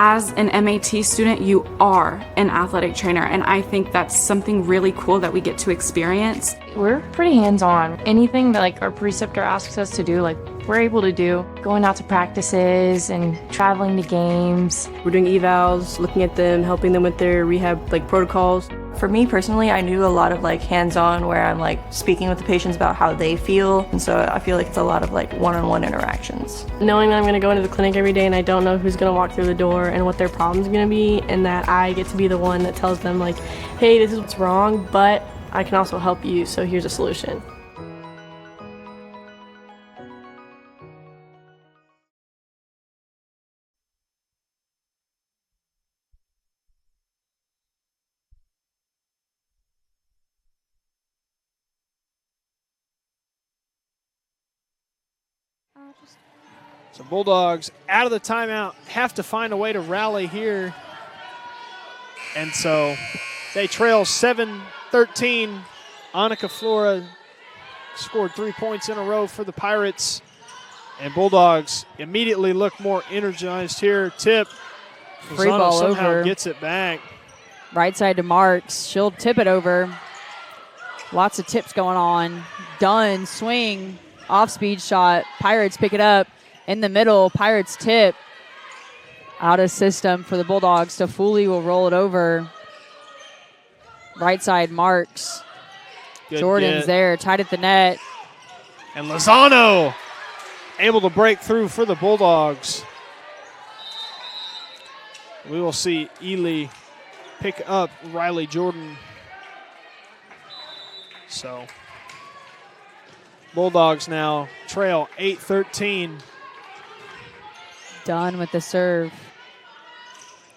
As an MAT student, you are an athletic trainer, and I think that's something really cool that we get to experience. We're pretty hands-on. Anything that like our preceptor asks us to do, like we're able to do. Going out to practices and traveling to games. We're doing evals, looking at them, helping them with their rehab like protocols. For me personally, I do a lot of like hands-on where I'm like speaking with the patients about how they feel. And so I feel like it's a lot of like one-on-one interactions. Knowing that I'm going to go into the clinic every day and I don't know who's going to walk through the door and what their problem's going to be, and that I get to be the one that tells them like, hey, this is what's wrong, but I can also help you, so here's a solution. So Bulldogs out of the timeout, have to find a way to rally here. And so they trail 7-13. Annika Flora scored 3 points in a row for the Pirates. And Bulldogs immediately look more energized here. Tip. Free Lozano ball somehow over. Gets it back. Right side to Marks. She'll tip it over. Lots of tips going on. Dunn, swing, off-speed shot. Pirates pick it up in the middle. Pirates tip. Out of system for the Bulldogs. Toffoli will roll it over. Right side Marks. Good Jordan's get. there, tied at the net. And Lozano able to break through for the Bulldogs. We will see Ely pick up Riley Jordan. So Bulldogs now trail 8-13. Dunn with the serve.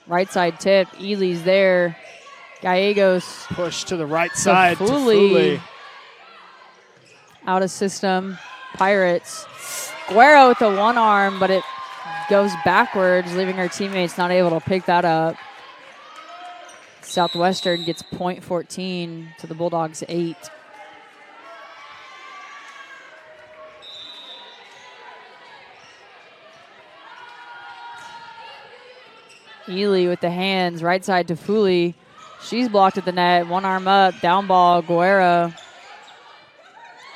Right side tip. Ely's there. Gallegos. Push to the right side to Toffoli. Foley. Out of system. Pirates. Guerra with the one arm, but it goes backwards, leaving her teammates not able to pick that up. Southwestern gets point 14 to the Bulldogs 8. Ely with the hands, right side to Foley. She's blocked at the net, one arm up, down ball, Guerra.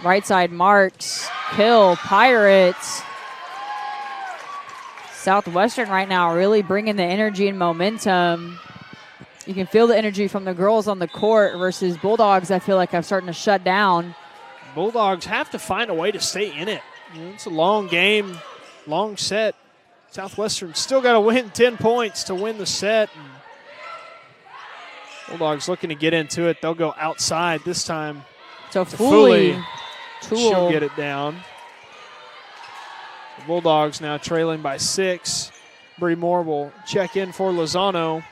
Right side Marks, kill, Pirates. Southwestern right now really bringing the energy and momentum. You can feel the energy from the girls on the court versus Bulldogs, I feel like I'm starting to shut down. Bulldogs have to find a way to stay in it. You know, it's a long game, long set. Southwestern still got to win 10 points to win the set. And Bulldogs looking to get into it. They'll go outside this time. So Foley. She'll get it down. The Bulldogs now trailing by 6. Bree Moore will check in for Lozano.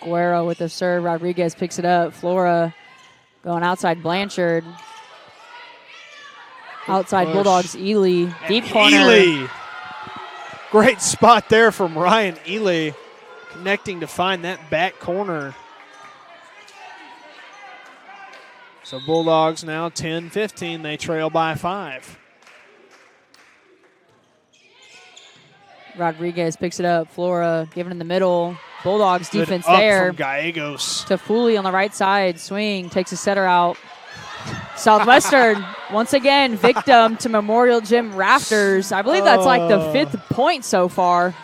Guerra with the serve. Rodriguez picks it up. Flora Going outside Blanchard. Outside push. Bulldogs, Ely. Deep corner. Ely. Great spot there from Ryan Ely, connecting to find that back corner. So Bulldogs now 10-15. They trail by 5. Rodriguez picks it up. Flora giving in the middle. Bulldogs Good defense up there. from Gallegos. To Fooley on the right side. Swing, takes a setter out. Southwestern, once again, victim to Memorial Gym rafters. I believe that's like the 5th point so far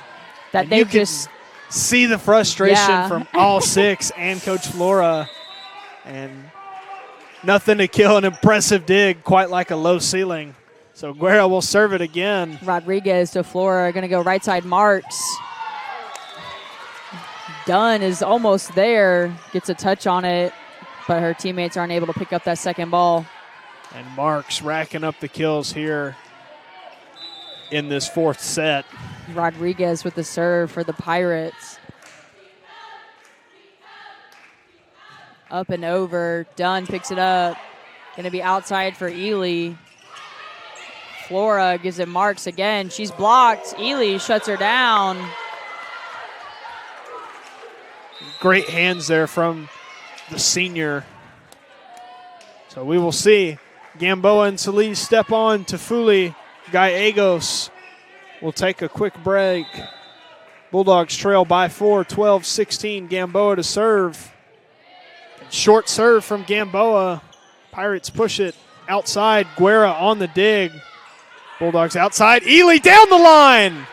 that And they've you can just see the frustration Yeah. from all 6 and Coach Flora. And nothing to kill an impressive dig, quite like a low ceiling. So Guerra will serve it again. Rodriguez to Flora, going to go right side Marks. Dunn is almost there, gets a touch on it, but her teammates aren't able to pick up that second ball. And Marks racking up the kills here in this 4th set. Rodriguez with the serve for the Pirates. Up and over, Dunn picks it up. Going to be outside for Ely. Flora gives it Marks again. She's blocked. Ely shuts her down. Great hands there from the senior. So we will see Gamboa and Solis step on to Fooley. Gallegos will take a quick break. Bulldogs trail by 4, 12-16. Gamboa to serve. Short serve from Gamboa. Pirates push it outside. Guerra on the dig. Bulldogs outside. Ely down the line.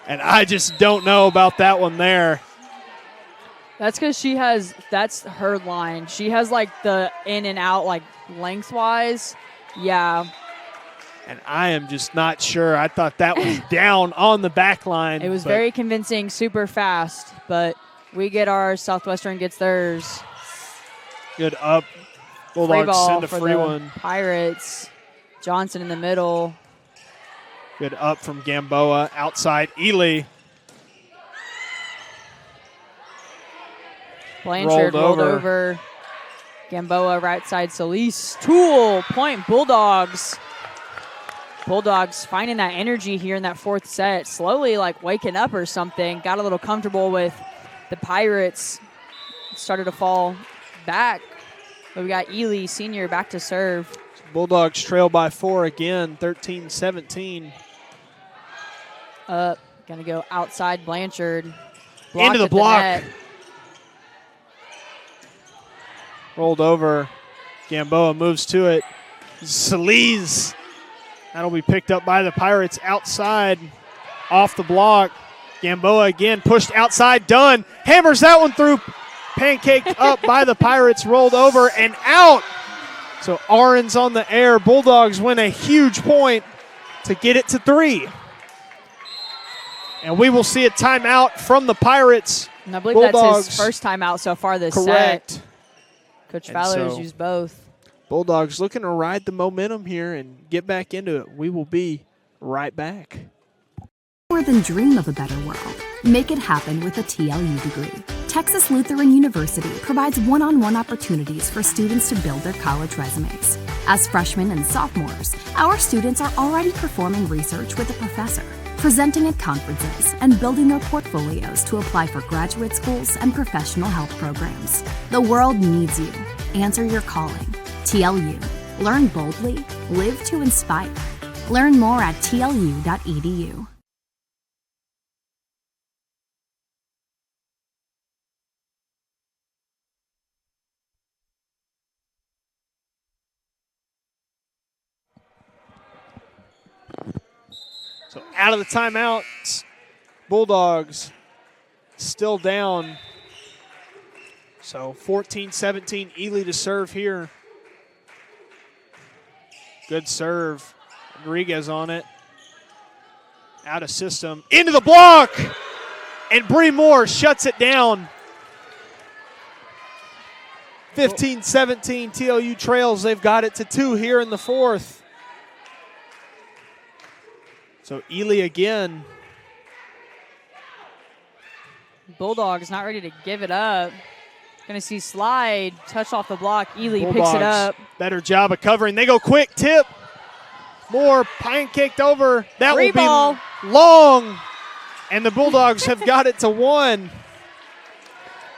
And I just don't know about that one there. That's because that's her line. She has like the in and out like lengthwise. Yeah. And I am just not sure. I thought that was down on the back line. It was very convincing, super fast, but we get ours. Southwestern gets theirs. Good up. Free Bulldogs ball send a for free the one. Pirates. Johnson in the middle. Good up from Gamboa. Outside Ely. Blanchard rolled over. Gamboa right side Solis. Tool point Bulldogs. Bulldogs finding that energy here in that 4th set. Slowly like waking up or something. Got a little comfortable with the Pirates. Started to fall back. But we got Ely senior back to serve. Bulldogs trail by 4 again, 13-17. Up. Gonna go outside Blanchard. Into the at block. net. Rolled over. Gamboa moves to it. Solis. That'll be picked up by the Pirates outside. Off the block. Gamboa again pushed outside. Dunn hammers that one through. Pancaked up by the Pirates. Rolled over and out. So Ahrens on the air. Bulldogs win a huge point to get it to 3. And we will see a timeout from the Pirates. And I believe Bulldogs, that's his first timeout so far this correct. set. Coach Fowler has used both. Bulldogs looking to ride the momentum here and get back into it. We will be right back. More than dream of a better world. Make it happen with a TLU degree. Texas Lutheran University provides one-on-one opportunities for students to build their college resumes. As freshmen and sophomores, our students are already performing research with a professor, presenting at conferences, and building their portfolios to apply for graduate schools and professional health programs. The world needs you. Answer your calling. TLU. Learn boldly. Live to inspire. Learn more at tlu.edu. So out of the timeout, Bulldogs still down. So 14-17, Ely to serve here. Good serve. Rodriguez on it. Out of system. Into the block! And Bree Moore shuts it down. 15-17, TLU trails. They've got it to 2 here in the 4th. So Ely again. Bulldogs not ready to give it up. Going to see slide, touch off the block. Ely picks it Bulldogs, up. better job of covering. They go quick, tip. More pancaked over. That Free will ball. be long. And the Bulldogs have got it to 1.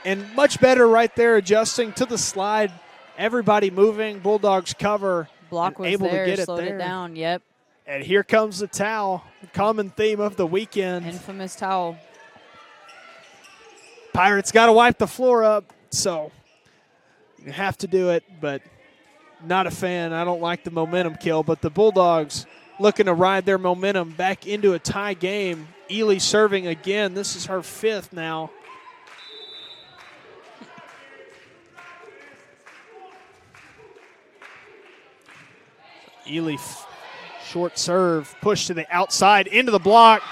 And much better right there, adjusting to the slide. Everybody moving. Bulldogs cover. Block was able there, to get it slowed there. it down. Yep. And here comes the towel, the common theme of the weekend. Infamous towel. Pirates got to wipe the floor up, so you have to do it, but not a fan. I don't like the momentum kill, but the Bulldogs looking to ride their momentum back into a tie game. Ely serving again. This is her 5th now. Ely short serve, push to the outside, into the block.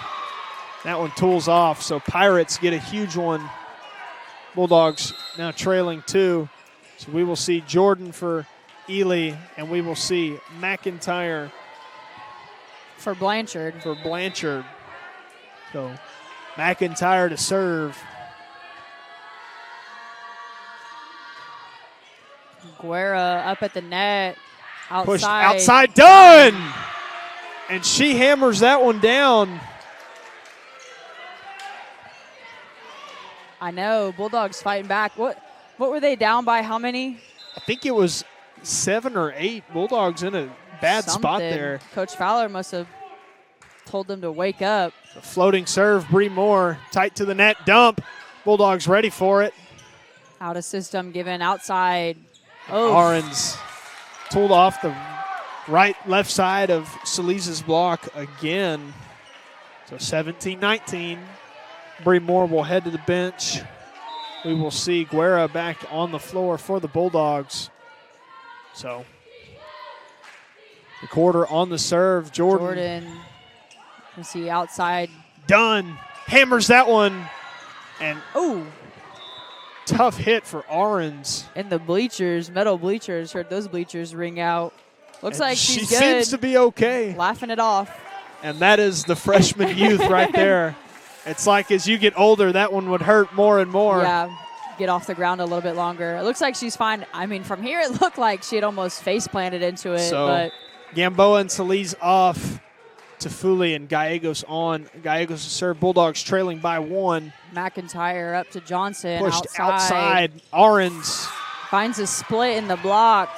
That one tools off, so Pirates get a huge one. Bulldogs now trailing 2. So we will see Jordan for Ely, and we will see McIntyre for Blanchard. So McIntyre to serve. Guerra up at the net. Outside. Pushed outside, done! And she hammers that one down. I know, Bulldogs fighting back. What were they down by? How many? I think it was 7 or 8. Bulldogs in a bad spot there. Coach Fowler must have told them to wake up. A floating serve, Bree Moore, tight to the net, dump. Bulldogs ready for it. Out of system, given outside. Oh, Arons tooled off the left side of Saliza's block again. So 17-19. Bree Moore will head to the bench. We will see Guerra back on the floor for the Bulldogs. So the quarter on the serve. Jordan. You see outside. Done. Hammers that one. And ooh, tough hit for Arons. And the bleachers, metal bleachers, heard those bleachers ring out. Looks like she's good. She seems to be okay. Laughing it off. And that is the freshman youth right there. It's like as you get older, that one would hurt more and more. Yeah, get off the ground a little bit longer. It looks like she's fine. I mean, from here it looked like she had almost face planted into it. So but Gamboa and Solis off. Tafuli and Gallegos on. Gallegos to serve. Bulldogs trailing by 1. McIntyre up to Johnson. Pushed outside. Arons finds a split in the block.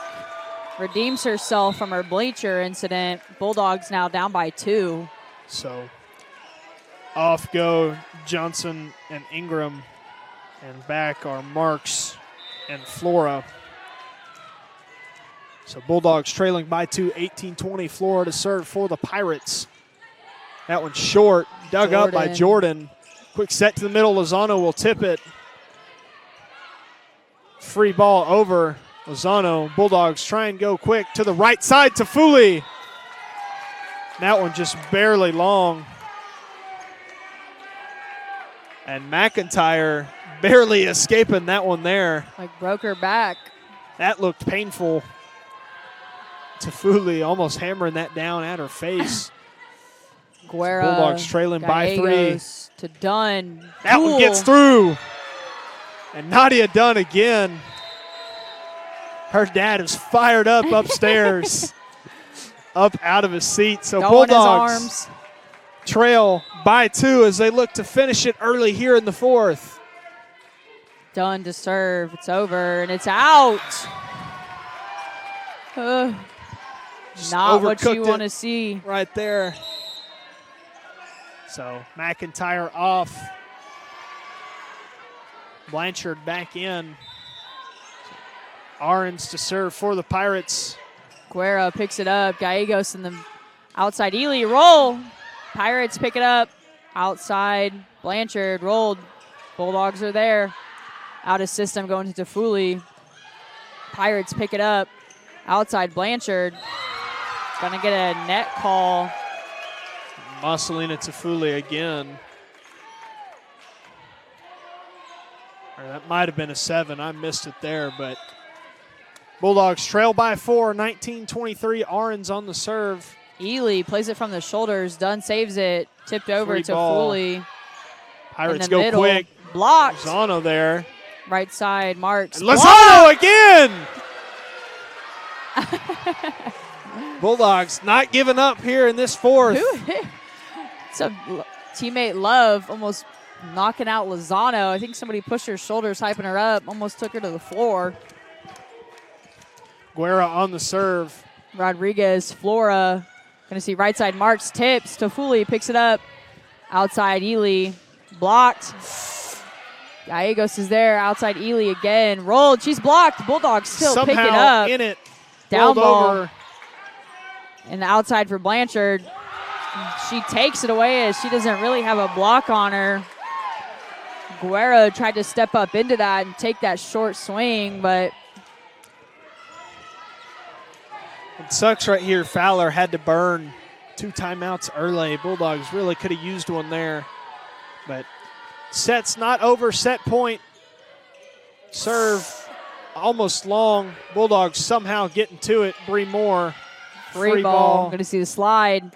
Redeems herself from her bleacher incident. Bulldogs now down by 2. So off go Johnson and Ingram. And back are Marks and Flora. So Bulldogs trailing by 2, 18-20. Flora to serve for the Pirates. That one's short, dug up by Jordan. Quick set to the middle, Lozano will tip it. Free ball over Lozano. Bulldogs try and go quick to the right side to Fuli. That one just barely long. And McIntyre barely escaping that one there. Like broke her back. That looked painful. Tafuli almost hammering that down at her face. Guerra, Bulldogs trailing by 3. To Dunn. That one gets through. And Nadia Dunn again. Her dad is fired up upstairs. Up out of his seat. So Bulldogs trail by 2 as they look to finish it early here in the 4th. Dunn to serve. It's over and it's out. Not what you want to see. Right there. So McIntyre off. Blanchard back in. Arons to serve for the Pirates. Guerra picks it up. Gallegos in the outside. Ely roll. Pirates pick it up. Outside. Blanchard rolled. Bulldogs are there. Out of system going to Tafuli. Pirates pick it up. Outside Blanchard. Gonna get a net call. Marcelina Tafuli again. Or that might have been a 7. I missed it there, but Bulldogs trail by 4, 19-23. Arons on the serve. Ely plays it from the shoulders. Dunn saves it. Tipped over to Foley. Pirates go quick. blocked. Lozano there. Right side, Marks. Lozano again! Bulldogs not giving up here in this fourth. So teammate Love almost knocking out Lozano. I think somebody pushed her shoulders, hyping her up, almost took her to the floor. Guerra on the serve. Rodriguez, Flora. Going to see right side Marks, tips. Toffoli picks it up. Outside Ely, blocked. Gallegos is there. Outside Ely again. Rolled. She's blocked. Bulldogs still pick it up. In it. Down ball. Over. And the outside for Blanchard. She takes it away as she doesn't really have a block on her. Guerra tried to step up into that and take that short swing, but it sucks right here. Fowler had to burn 2 timeouts early. Bulldogs really could have used one there. But set's not over. Set point. Serve almost long. Bulldogs somehow getting to it. Bree Moore. Free ball. Going to see the slide.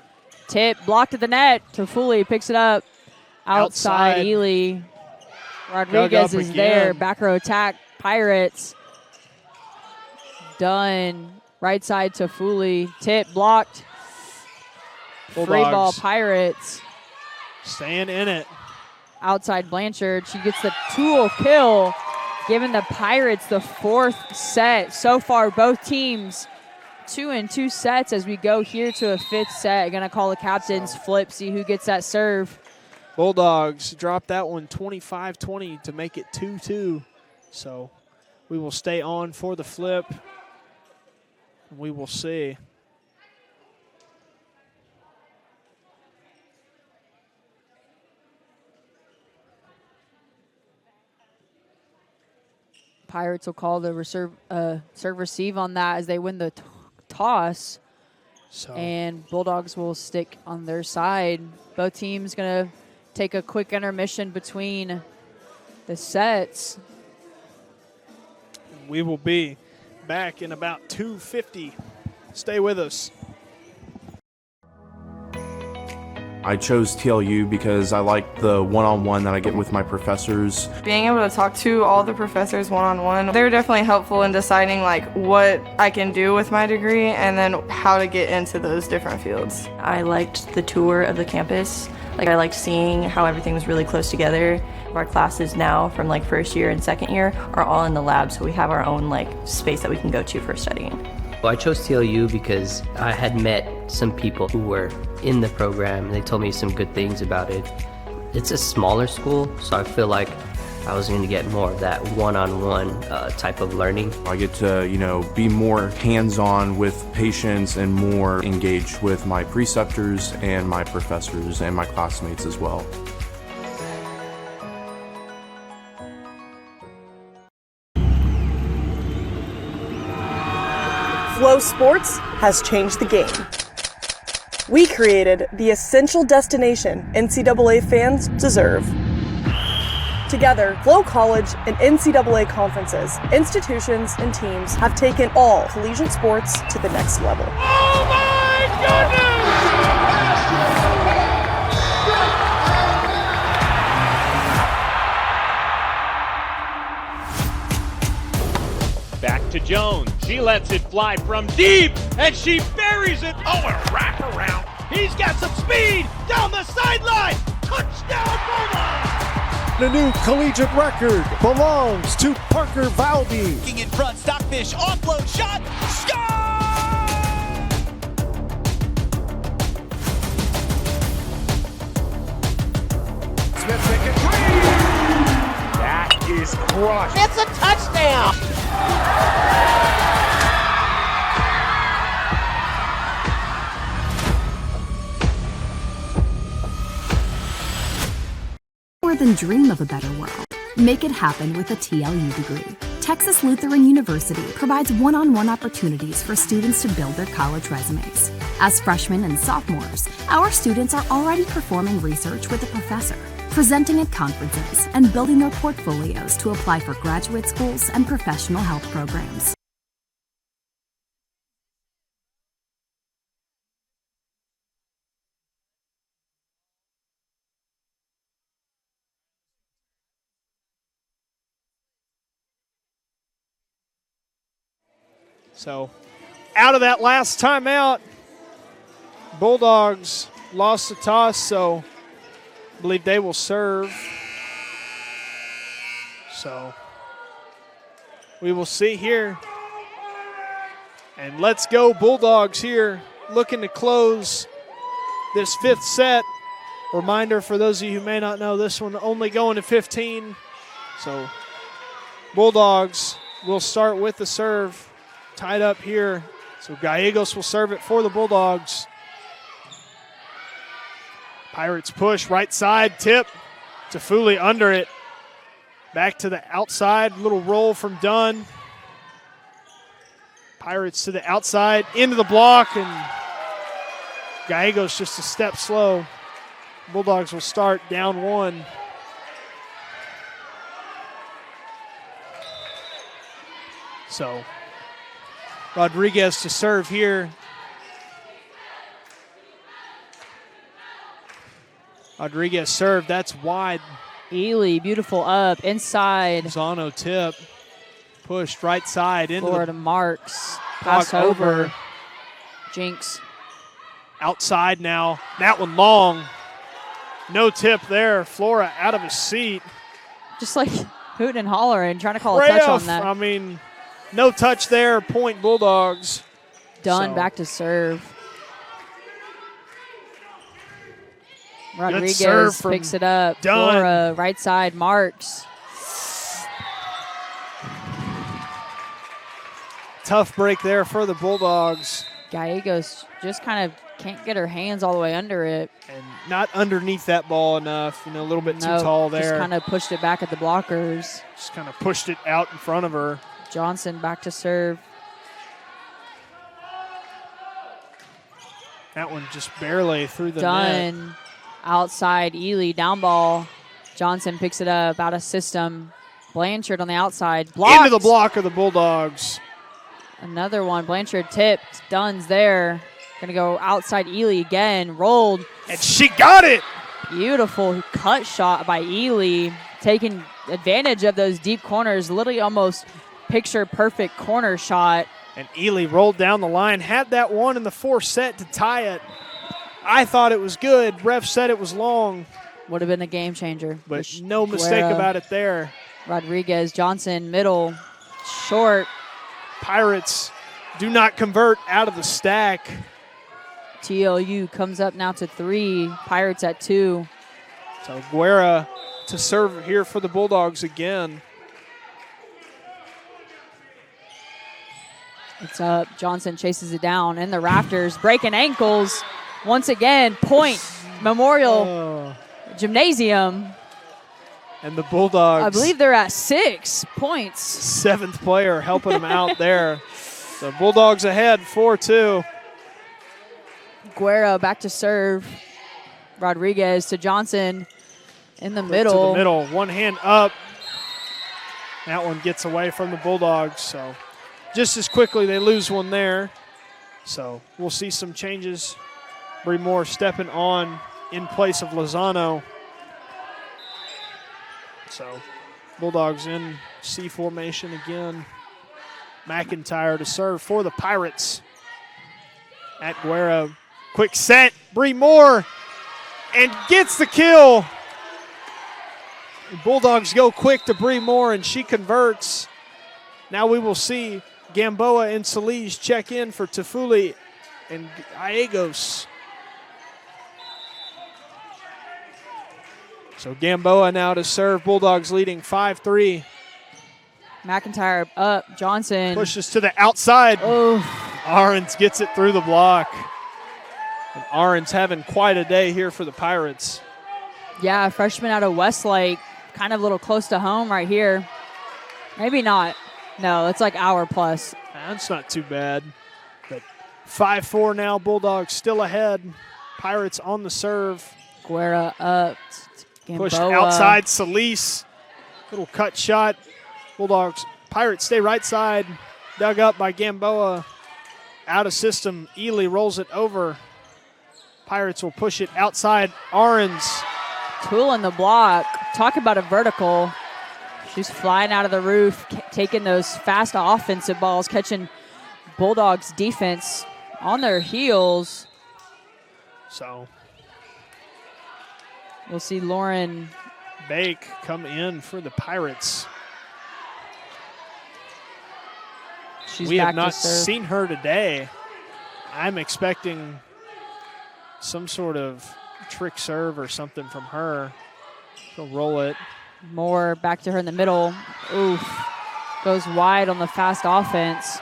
Tip. Blocked at the net. Toffoli picks it up. Outside Ely. Rodriguez is there. Back row attack. Pirates. Done. Right side Toffoli. Tip. Blocked. Bulldogs. Free ball Pirates. Staying in it. Outside Blanchard. She gets the tool kill, giving the Pirates the 4th set. So far, both teams 2 in 2 sets as we go here to a 5th set. Going to call the captain's flip, see who gets that serve. Bulldogs drop that one 25-20 to make it 2-2. So we will stay on for the flip. We will see. Pirates will call the serve receive on that as they win the toss. And Bulldogs will stick on their side. Both teams going to take a quick intermission between the sets. We will be back in about 2:50. Stay with us. I chose TLU because I like the one-on-one that I get with my professors. Being able to talk to all the professors one-on-one, they're definitely helpful in deciding like what I can do with my degree and then how to get into those different fields. I liked the tour of the campus. I liked seeing how everything was really close together. Our classes now from first year and second year are all in the lab, so we have our own space that we can go to for studying. Well, I chose TLU because I had met some people who were in the program and they told me some good things about it. It's a smaller school, so I feel like I was going to get more of that one-on-one type of learning. I get to, be more hands-on with patients and more engaged with my preceptors and my professors and my classmates as well. Flow Sports has changed the game. We created the essential destination NCAA fans deserve. Together, Flow College and NCAA conferences, institutions, and teams have taken all collegiate sports to the next level. Oh my goodness! Back to Jones. She lets it fly from deep, and she buries it. Oh, a wraparound. He's got some speed down the sideline. Touchdown, Bulldogs! The new collegiate record belongs to Parker Valby. Looking in front, Stockfish, offload shot, score! Smith making three. That is crushed. It's a touchdown! More than dream of a better world. Make it happen with a TLU degree. Texas Lutheran University provides one-on-one opportunities for students to build their college resumes. As freshmen and sophomores, our students are already performing research with a professor, presenting at conferences, and building their portfolios to apply for graduate schools and professional health programs. So out of that last timeout, Bulldogs lost the toss, so I believe they will serve. So we will see here. And let's go Bulldogs here, looking to close this fifth set. Reminder for those of you who may not know, this one only going to 15. So Bulldogs will start with the serve, tied up here. So Gallegos will serve it for the Bulldogs. Pirates push, right side, tip. Tafuli under it. Back to the outside, little roll from Dunn. Pirates to the outside, into the block, and Gallegos just a step slow. Bulldogs will start down 1. So Rodriguez to serve here. Rodriguez served, that's wide. Ely, beautiful up, inside. Zano tip, pushed right side into Florida Marks, pass over. Jinx. Outside now, that one long. No tip there, Flora out of his seat. Just like hooting and hollering, trying to call a touch on that. I mean, no touch there, point Bulldogs. Dunn back to serve. Rodriguez picks it up. Dunn. Flora, right side, Marks. Tough break there for the Bulldogs. Gallegos just kind of can't get her hands all the way under it. And not underneath that ball enough, a little bit too tall there. Just kind of pushed it back at the blockers. Just kind of pushed it out in front of her. Johnson back to serve. That one just barely through the net. Dunn. Outside, Ely, down ball. Johnson picks it up, out of system. Blanchard on the outside. Blocked. Into the block of the Bulldogs. Another one. Blanchard tipped. Dunn's there. Going to go outside Ely again. Rolled. And she got it. Beautiful cut shot by Ely. Taking advantage of those deep corners. Literally almost picture-perfect corner shot. And Ely rolled down the line. Had that one in the fourth set to tie it. I thought it was good. Ref said it was long. Would have been a game changer. But no mistake about it there. Rodriguez, Johnson, middle, short. Pirates do not convert out of the stack. TLU comes up now to 3. Pirates at 2. So Guerra to serve here for the Bulldogs again. It's up. Johnson chases it down in the rafters, breaking ankles. Once again, point Memorial Gymnasium. And the Bulldogs. I believe they're at 6 points. 7th player helping them out there. So Bulldogs ahead, 4-2. Guerra back to serve. Rodriguez to Johnson in the middle. To the middle, one hand up. That one gets away from the Bulldogs. So just as quickly they lose one there. So we'll see some changes. Bree Moore stepping on in place of Lozano. So Bulldogs in C formation again. McIntyre to serve for the Pirates. At Guerra, quick set, Bree Moore, and gets the kill. Bulldogs go quick to Bree Moore, and she converts. Now we will see Gamboa and Solis check in for Tafuli and Gallegos. So Gamboa now to serve. Bulldogs leading 5-3. McIntyre up. Johnson pushes to the outside. Oh. Ahrens gets it through the block. And Ahrens having quite a day here for the Pirates. Yeah, freshman out of Westlake. Kind of a little close to home right here. Maybe not. No, it's like hour plus. That's not too bad. But 5-4 now. Bulldogs still ahead. Pirates on the serve. Guerra up. Pushed outside, Solis. Little cut shot. Bulldogs, Pirates stay right side. Dug up by Gamboa. Out of system. Ely rolls it over. Pirates will push it outside. Ahrens. Tool in the block. Talk about a vertical. She's flying out of the roof, taking those fast offensive balls, catching Bulldogs defense on their heels. So we'll see Lauren Bake come in for the Pirates. She's we back have not to serve. seen her today. I'm expecting some sort of trick serve or something from her. She'll roll it. Moore back to her in the middle. Oof. Goes wide on the fast offense.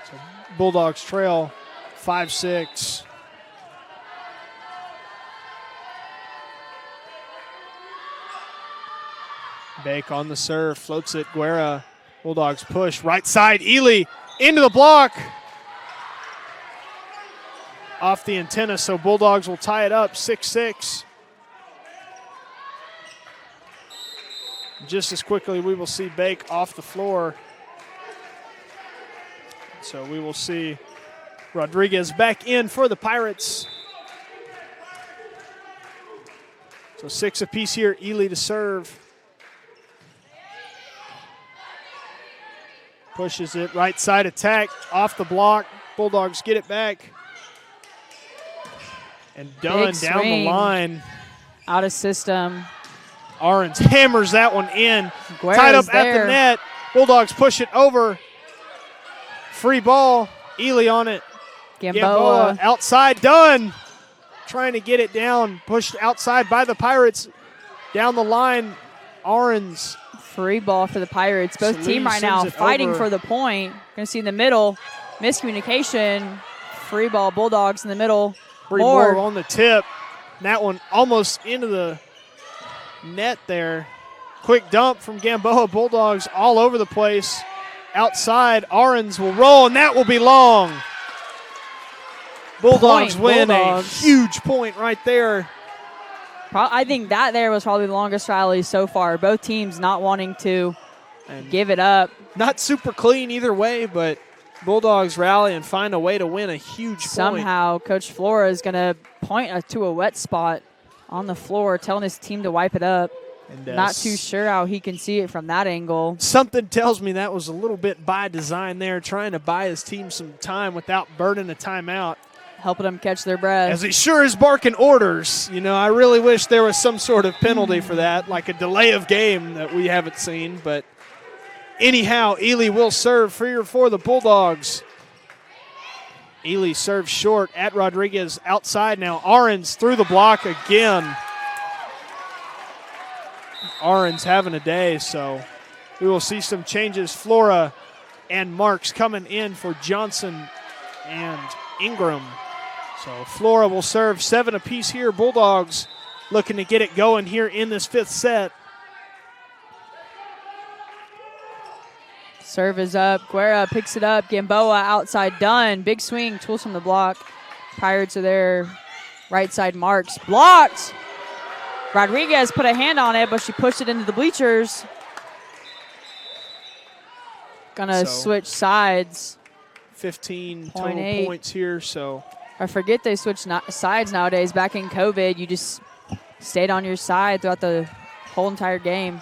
So Bulldogs trail 5-6. Bake on the serve, floats it. Guerra. Bulldogs push. Right side, Ely into the block. Off the antenna, so Bulldogs will tie it up 6-6. Just as quickly, we will see Bake off the floor. So we will see Rodriguez back in for the Pirates. So 6 apiece here, Ely to serve. Pushes it, right side attack, off the block. Bulldogs get it back. And Dunn down the line. Out of system. Ahrens hammers that one in. Guerra's tied up there. at the net. Bulldogs push it over. Free ball. Ely on it. Gamboa. Outside. Dunn trying to get it down. Pushed outside by the Pirates. Down the line. Ahrens. Free ball for the Pirates. Both Sallee team right now sends it fighting over. for the point. Going to see in the middle. Miscommunication. Free ball. Bulldogs in the middle. Moore on the tip. And that one almost into the net there. Quick dump from Gamboa. Bulldogs all over the place. Outside, Ahrens will roll, and that will be long. Bulldogs win Bulldogs. a huge point right there. I think that there was probably the longest rally so far. Both teams not wanting to give it up. Not super clean either way, but Bulldogs rally and find a way to win a huge point. Somehow, Coach Flora is going to point to a wet spot on the floor, telling his team to wipe it up. And, not too sure how he can see it from that angle. Something tells me that was a little bit by design there, trying to buy his team some time without burning a timeout. Helping them catch their breath. As he sure is barking orders. You know, I really wish there was some sort of penalty for that, like a delay of game that we haven't seen. But anyhow, Ely will serve for the Bulldogs. Ely serves short at Rodriguez outside now. Ahrens through the block again. Ahrens having a day, so we will see some changes. Flora and Marks coming in for Johnson and Ingram. So Flora will serve 7 apiece here. Bulldogs looking to get it going here in this 5th set. Serve is up. Guerra picks it up. Gamboa outside. Dunn. Big swing. Tools from the block. Pirates are there. Right side Marks. Blocked. Rodriguez put a hand on it, but she pushed it into the bleachers. Gonna switch sides. 15 total points here, so. I forget they switch sides nowadays. Back in COVID, you just stayed on your side throughout the whole entire game.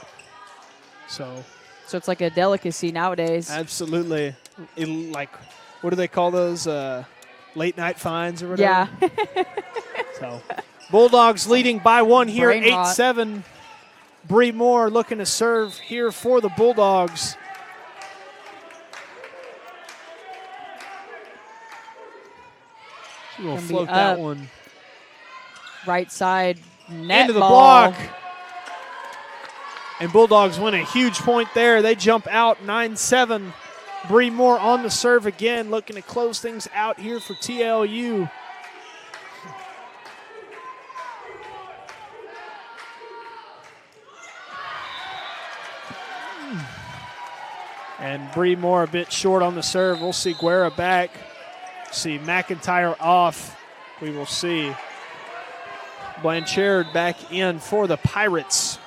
So it's like a delicacy nowadays. Absolutely. Like, what do they call those? Late night fines or whatever? Yeah. So Bulldogs leading by 1 here, Brain rot. 8-7. Bree Moore looking to serve here for the Bulldogs. She will float that one. Right side net into the ball. block. And Bulldogs win a huge point there. They jump out 9-7. Bree Moore on the serve again, looking to close things out here for TLU. And Bree Moore a bit short on the serve. We'll see Guerra back. See McIntyre off. We will see Blanchard back in for the Pirates.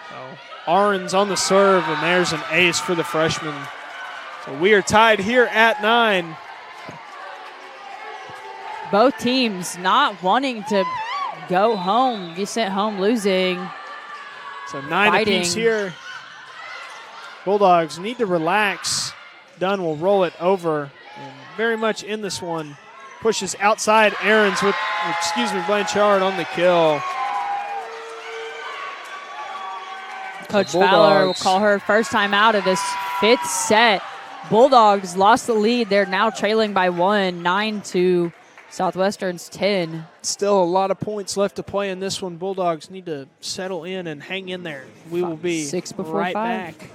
So Ahrens on the serve, and there's an ace for the freshman. So we are tied here at 9. Both teams not wanting to go home, be sent home losing. So 9 apiece here. Bulldogs need to relax. Dunn will roll it over, and very much in this one. Pushes outside Aarons with, Blanchard on the kill. Coach Fowler will call her first time out of this 5th set. Bulldogs lost the lead. They're now trailing by 1, 9-2. Southwestern's 10. Still a lot of points left to play in this one. Bulldogs need to settle in and hang in there. We will be 6 before right 5. back.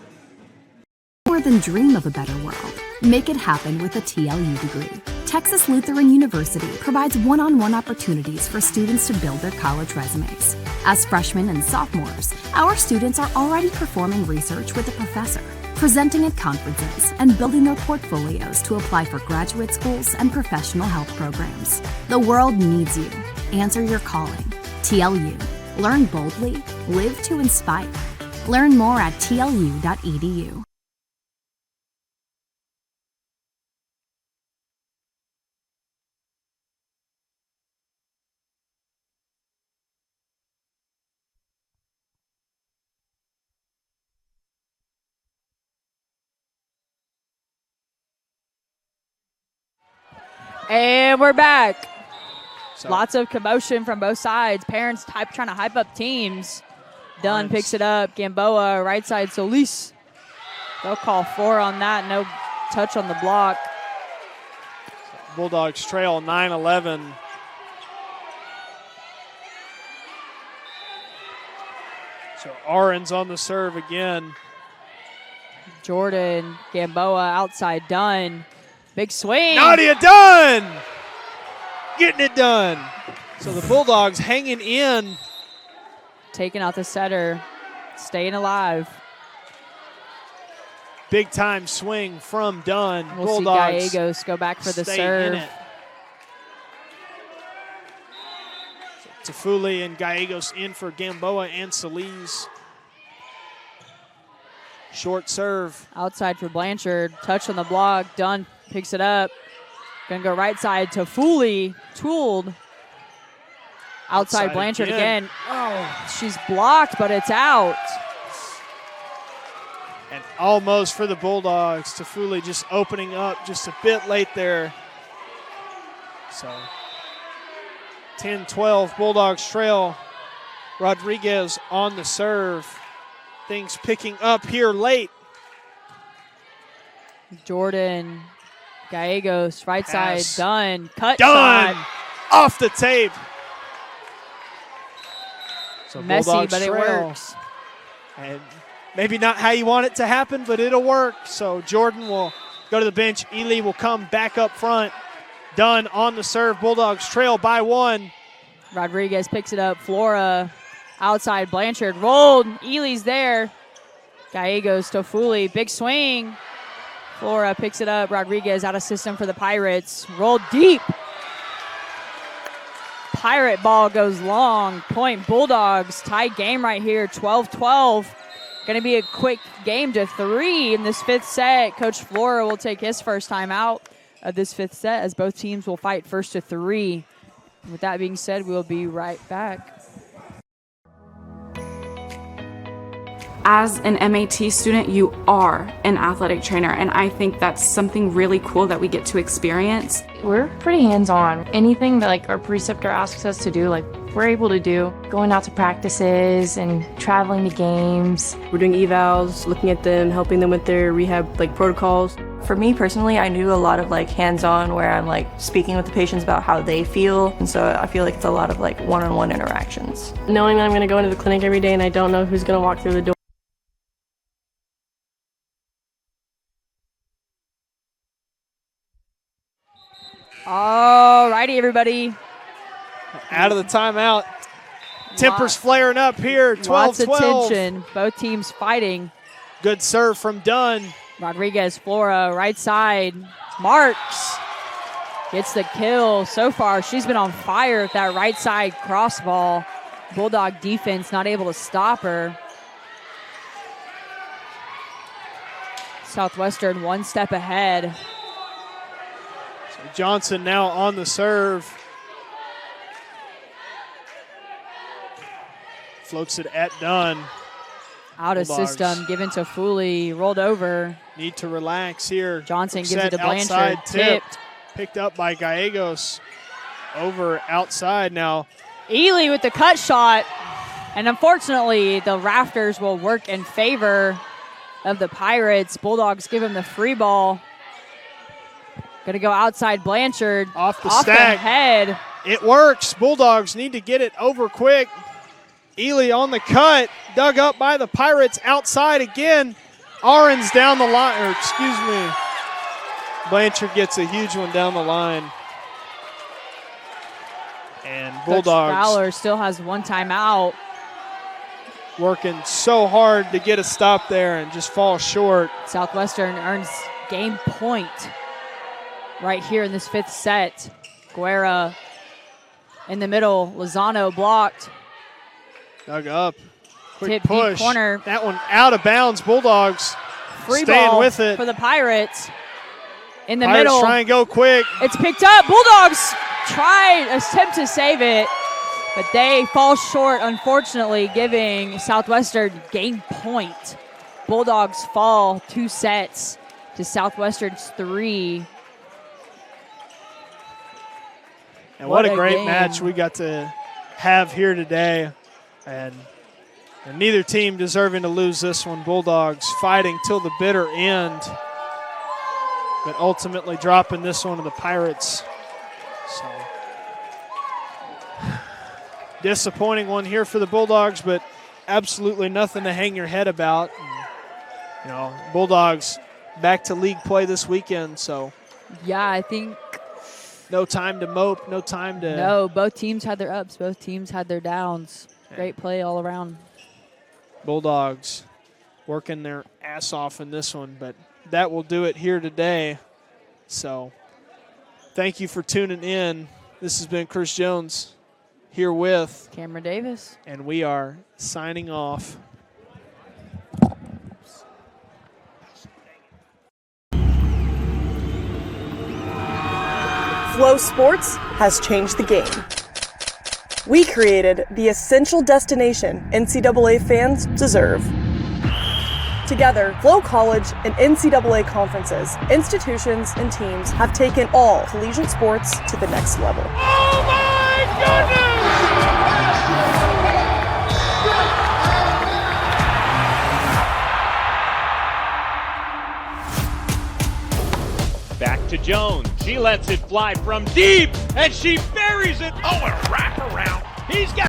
More than dream of a better world. Make it happen with a TLU degree. Texas Lutheran University provides one-on-one opportunities for students to build their college resumes. As freshmen and sophomores, our students are already performing research with a professor, presenting at conferences, and building their portfolios to apply for graduate schools and professional health programs. The world needs you. Answer your calling. TLU. Learn boldly. Live to inspire. Learn more at tlu.edu. And we're back. So Lots of commotion from both sides. Parents trying to hype up teams. Dunn picks it up. Gamboa, right side, Solis. They'll call 4 on that. No touch on the block. Bulldogs trail 9-11. So Ahrens on the serve again. Jordan, Gamboa, outside Dunn. Big swing. Nadia Dunn getting it done. So the Bulldogs hanging in. Taking out the setter. Staying alive. Big time swing from Dunn. We'll Bulldogs see Gallegos go back for the stay serve. in it. Tafuli and Gallegos in for Gamboa and Solis. Short serve. Outside for Blanchard. Touch on the block. Dunn picks it up. Gonna go right side to Fooley. Tooled. Outside Blanchard again. Oh, she's blocked, but it's out. And almost for the Bulldogs. Tafuli just opening up just a bit late there. So 10-12 Bulldogs trail. Rodriguez on the serve. Things picking up here late. Jordan, Gallegos, right Pass. side, Dunn, cut Dunn shot. off the tape. So Messy, Bulldogs but it trail. works. And maybe not how you want it to happen, but it'll work. So Jordan will go to the bench. Ely will come back up front. Dunn on the serve. Bulldogs trail by 1. Rodriguez picks it up. Flora outside. Blanchard rolled. Ely's there. Gallegos to Fooley. Big swing. Flora picks it up. Rodriguez out of system for the Pirates. Rolled deep. Pirate ball goes long. Point Bulldogs. Tied game right here. 12-12. Going to be a quick game to 3 in this 5th set. Coach Flora will take his first time out of this 5th set as both teams will fight first to 3. With that being said, we'll be right back. As an MAT student, you are an athletic trainer, and I think that's something really cool that we get to experience. We're pretty hands-on. Anything that like our preceptor asks us to do, like we're able to do. Going out to practices and traveling to games. We're doing evals, looking at them, helping them with their rehab like protocols. For me personally, I do a lot of like hands-on where I'm like speaking with the patients about how they feel. And so I feel like it's a lot of like one-on-one interactions. Knowing that I'm going to go into the clinic every day and I don't know who's going to walk through the door. All righty, everybody. Out of the timeout. Tempers flaring up here. 12-12. Lots of tension. Both teams fighting. Good serve from Dunn. Rodriguez, Flora, right side. Marks gets the kill. So far, she's been on fire with that right side cross ball. Bulldog defense not able to stop her. Southwestern one step ahead. So Johnson now on the serve. Floats it at Dunn. Out of Bulldogs system, given to Foley, rolled over. need to relax here. Johnson gives Set it to Blanchard, outside, tipped. Picked up by Gallegos. Over outside now. Ely with the cut shot. And unfortunately, the rafters will work in favor of the Pirates. Bulldogs give him the free ball. Gonna go outside Blanchard. Off the stack. stack. The head. It works. Bulldogs need to get it over quick. Ely on the cut. Dug up by the Pirates outside again. Ahrens down the line, or excuse me. Blanchard gets a huge one down the line. And Bulldogs Coach Fowler still has one timeout. working so hard to get a stop there and just fall short. Southwestern earns game point right here in this 5th set. Guerra in the middle. Lozano blocked. Dug up. Quick Tip push. deep corner. That one out of bounds. Bulldogs Free staying ball with it. for the Pirates. In the Pirates middle. try and go quick. It's picked up. Bulldogs attempt to save it, but they fall short, unfortunately, giving Southwestern game point. Bulldogs fall 2 sets to Southwestern's 3. And what a great match we got to have here today. And neither team deserving to lose this one. Bulldogs fighting till the bitter end, but ultimately dropping this one to the Pirates. So disappointing one here for the Bulldogs, but absolutely nothing to hang your head about. And, Bulldogs back to league play this weekend, so Yeah, I think no time to mope, no time to... No, both teams had their ups, both teams had their downs. Great play all around. Bulldogs working their ass off in this one, but that will do it here today. So thank you for tuning in. This has been Chris Jones here with Cameron Davis, and we are signing off. Flow Sports has changed the game. We created the essential destination NCAA fans deserve. Together, Flow College and NCAA conferences, institutions, and teams have taken all collegiate sports to the next level. Oh my goodness! Back to Jones. She lets it fly from deep, and she buries it. Oh, a wraparound. He's got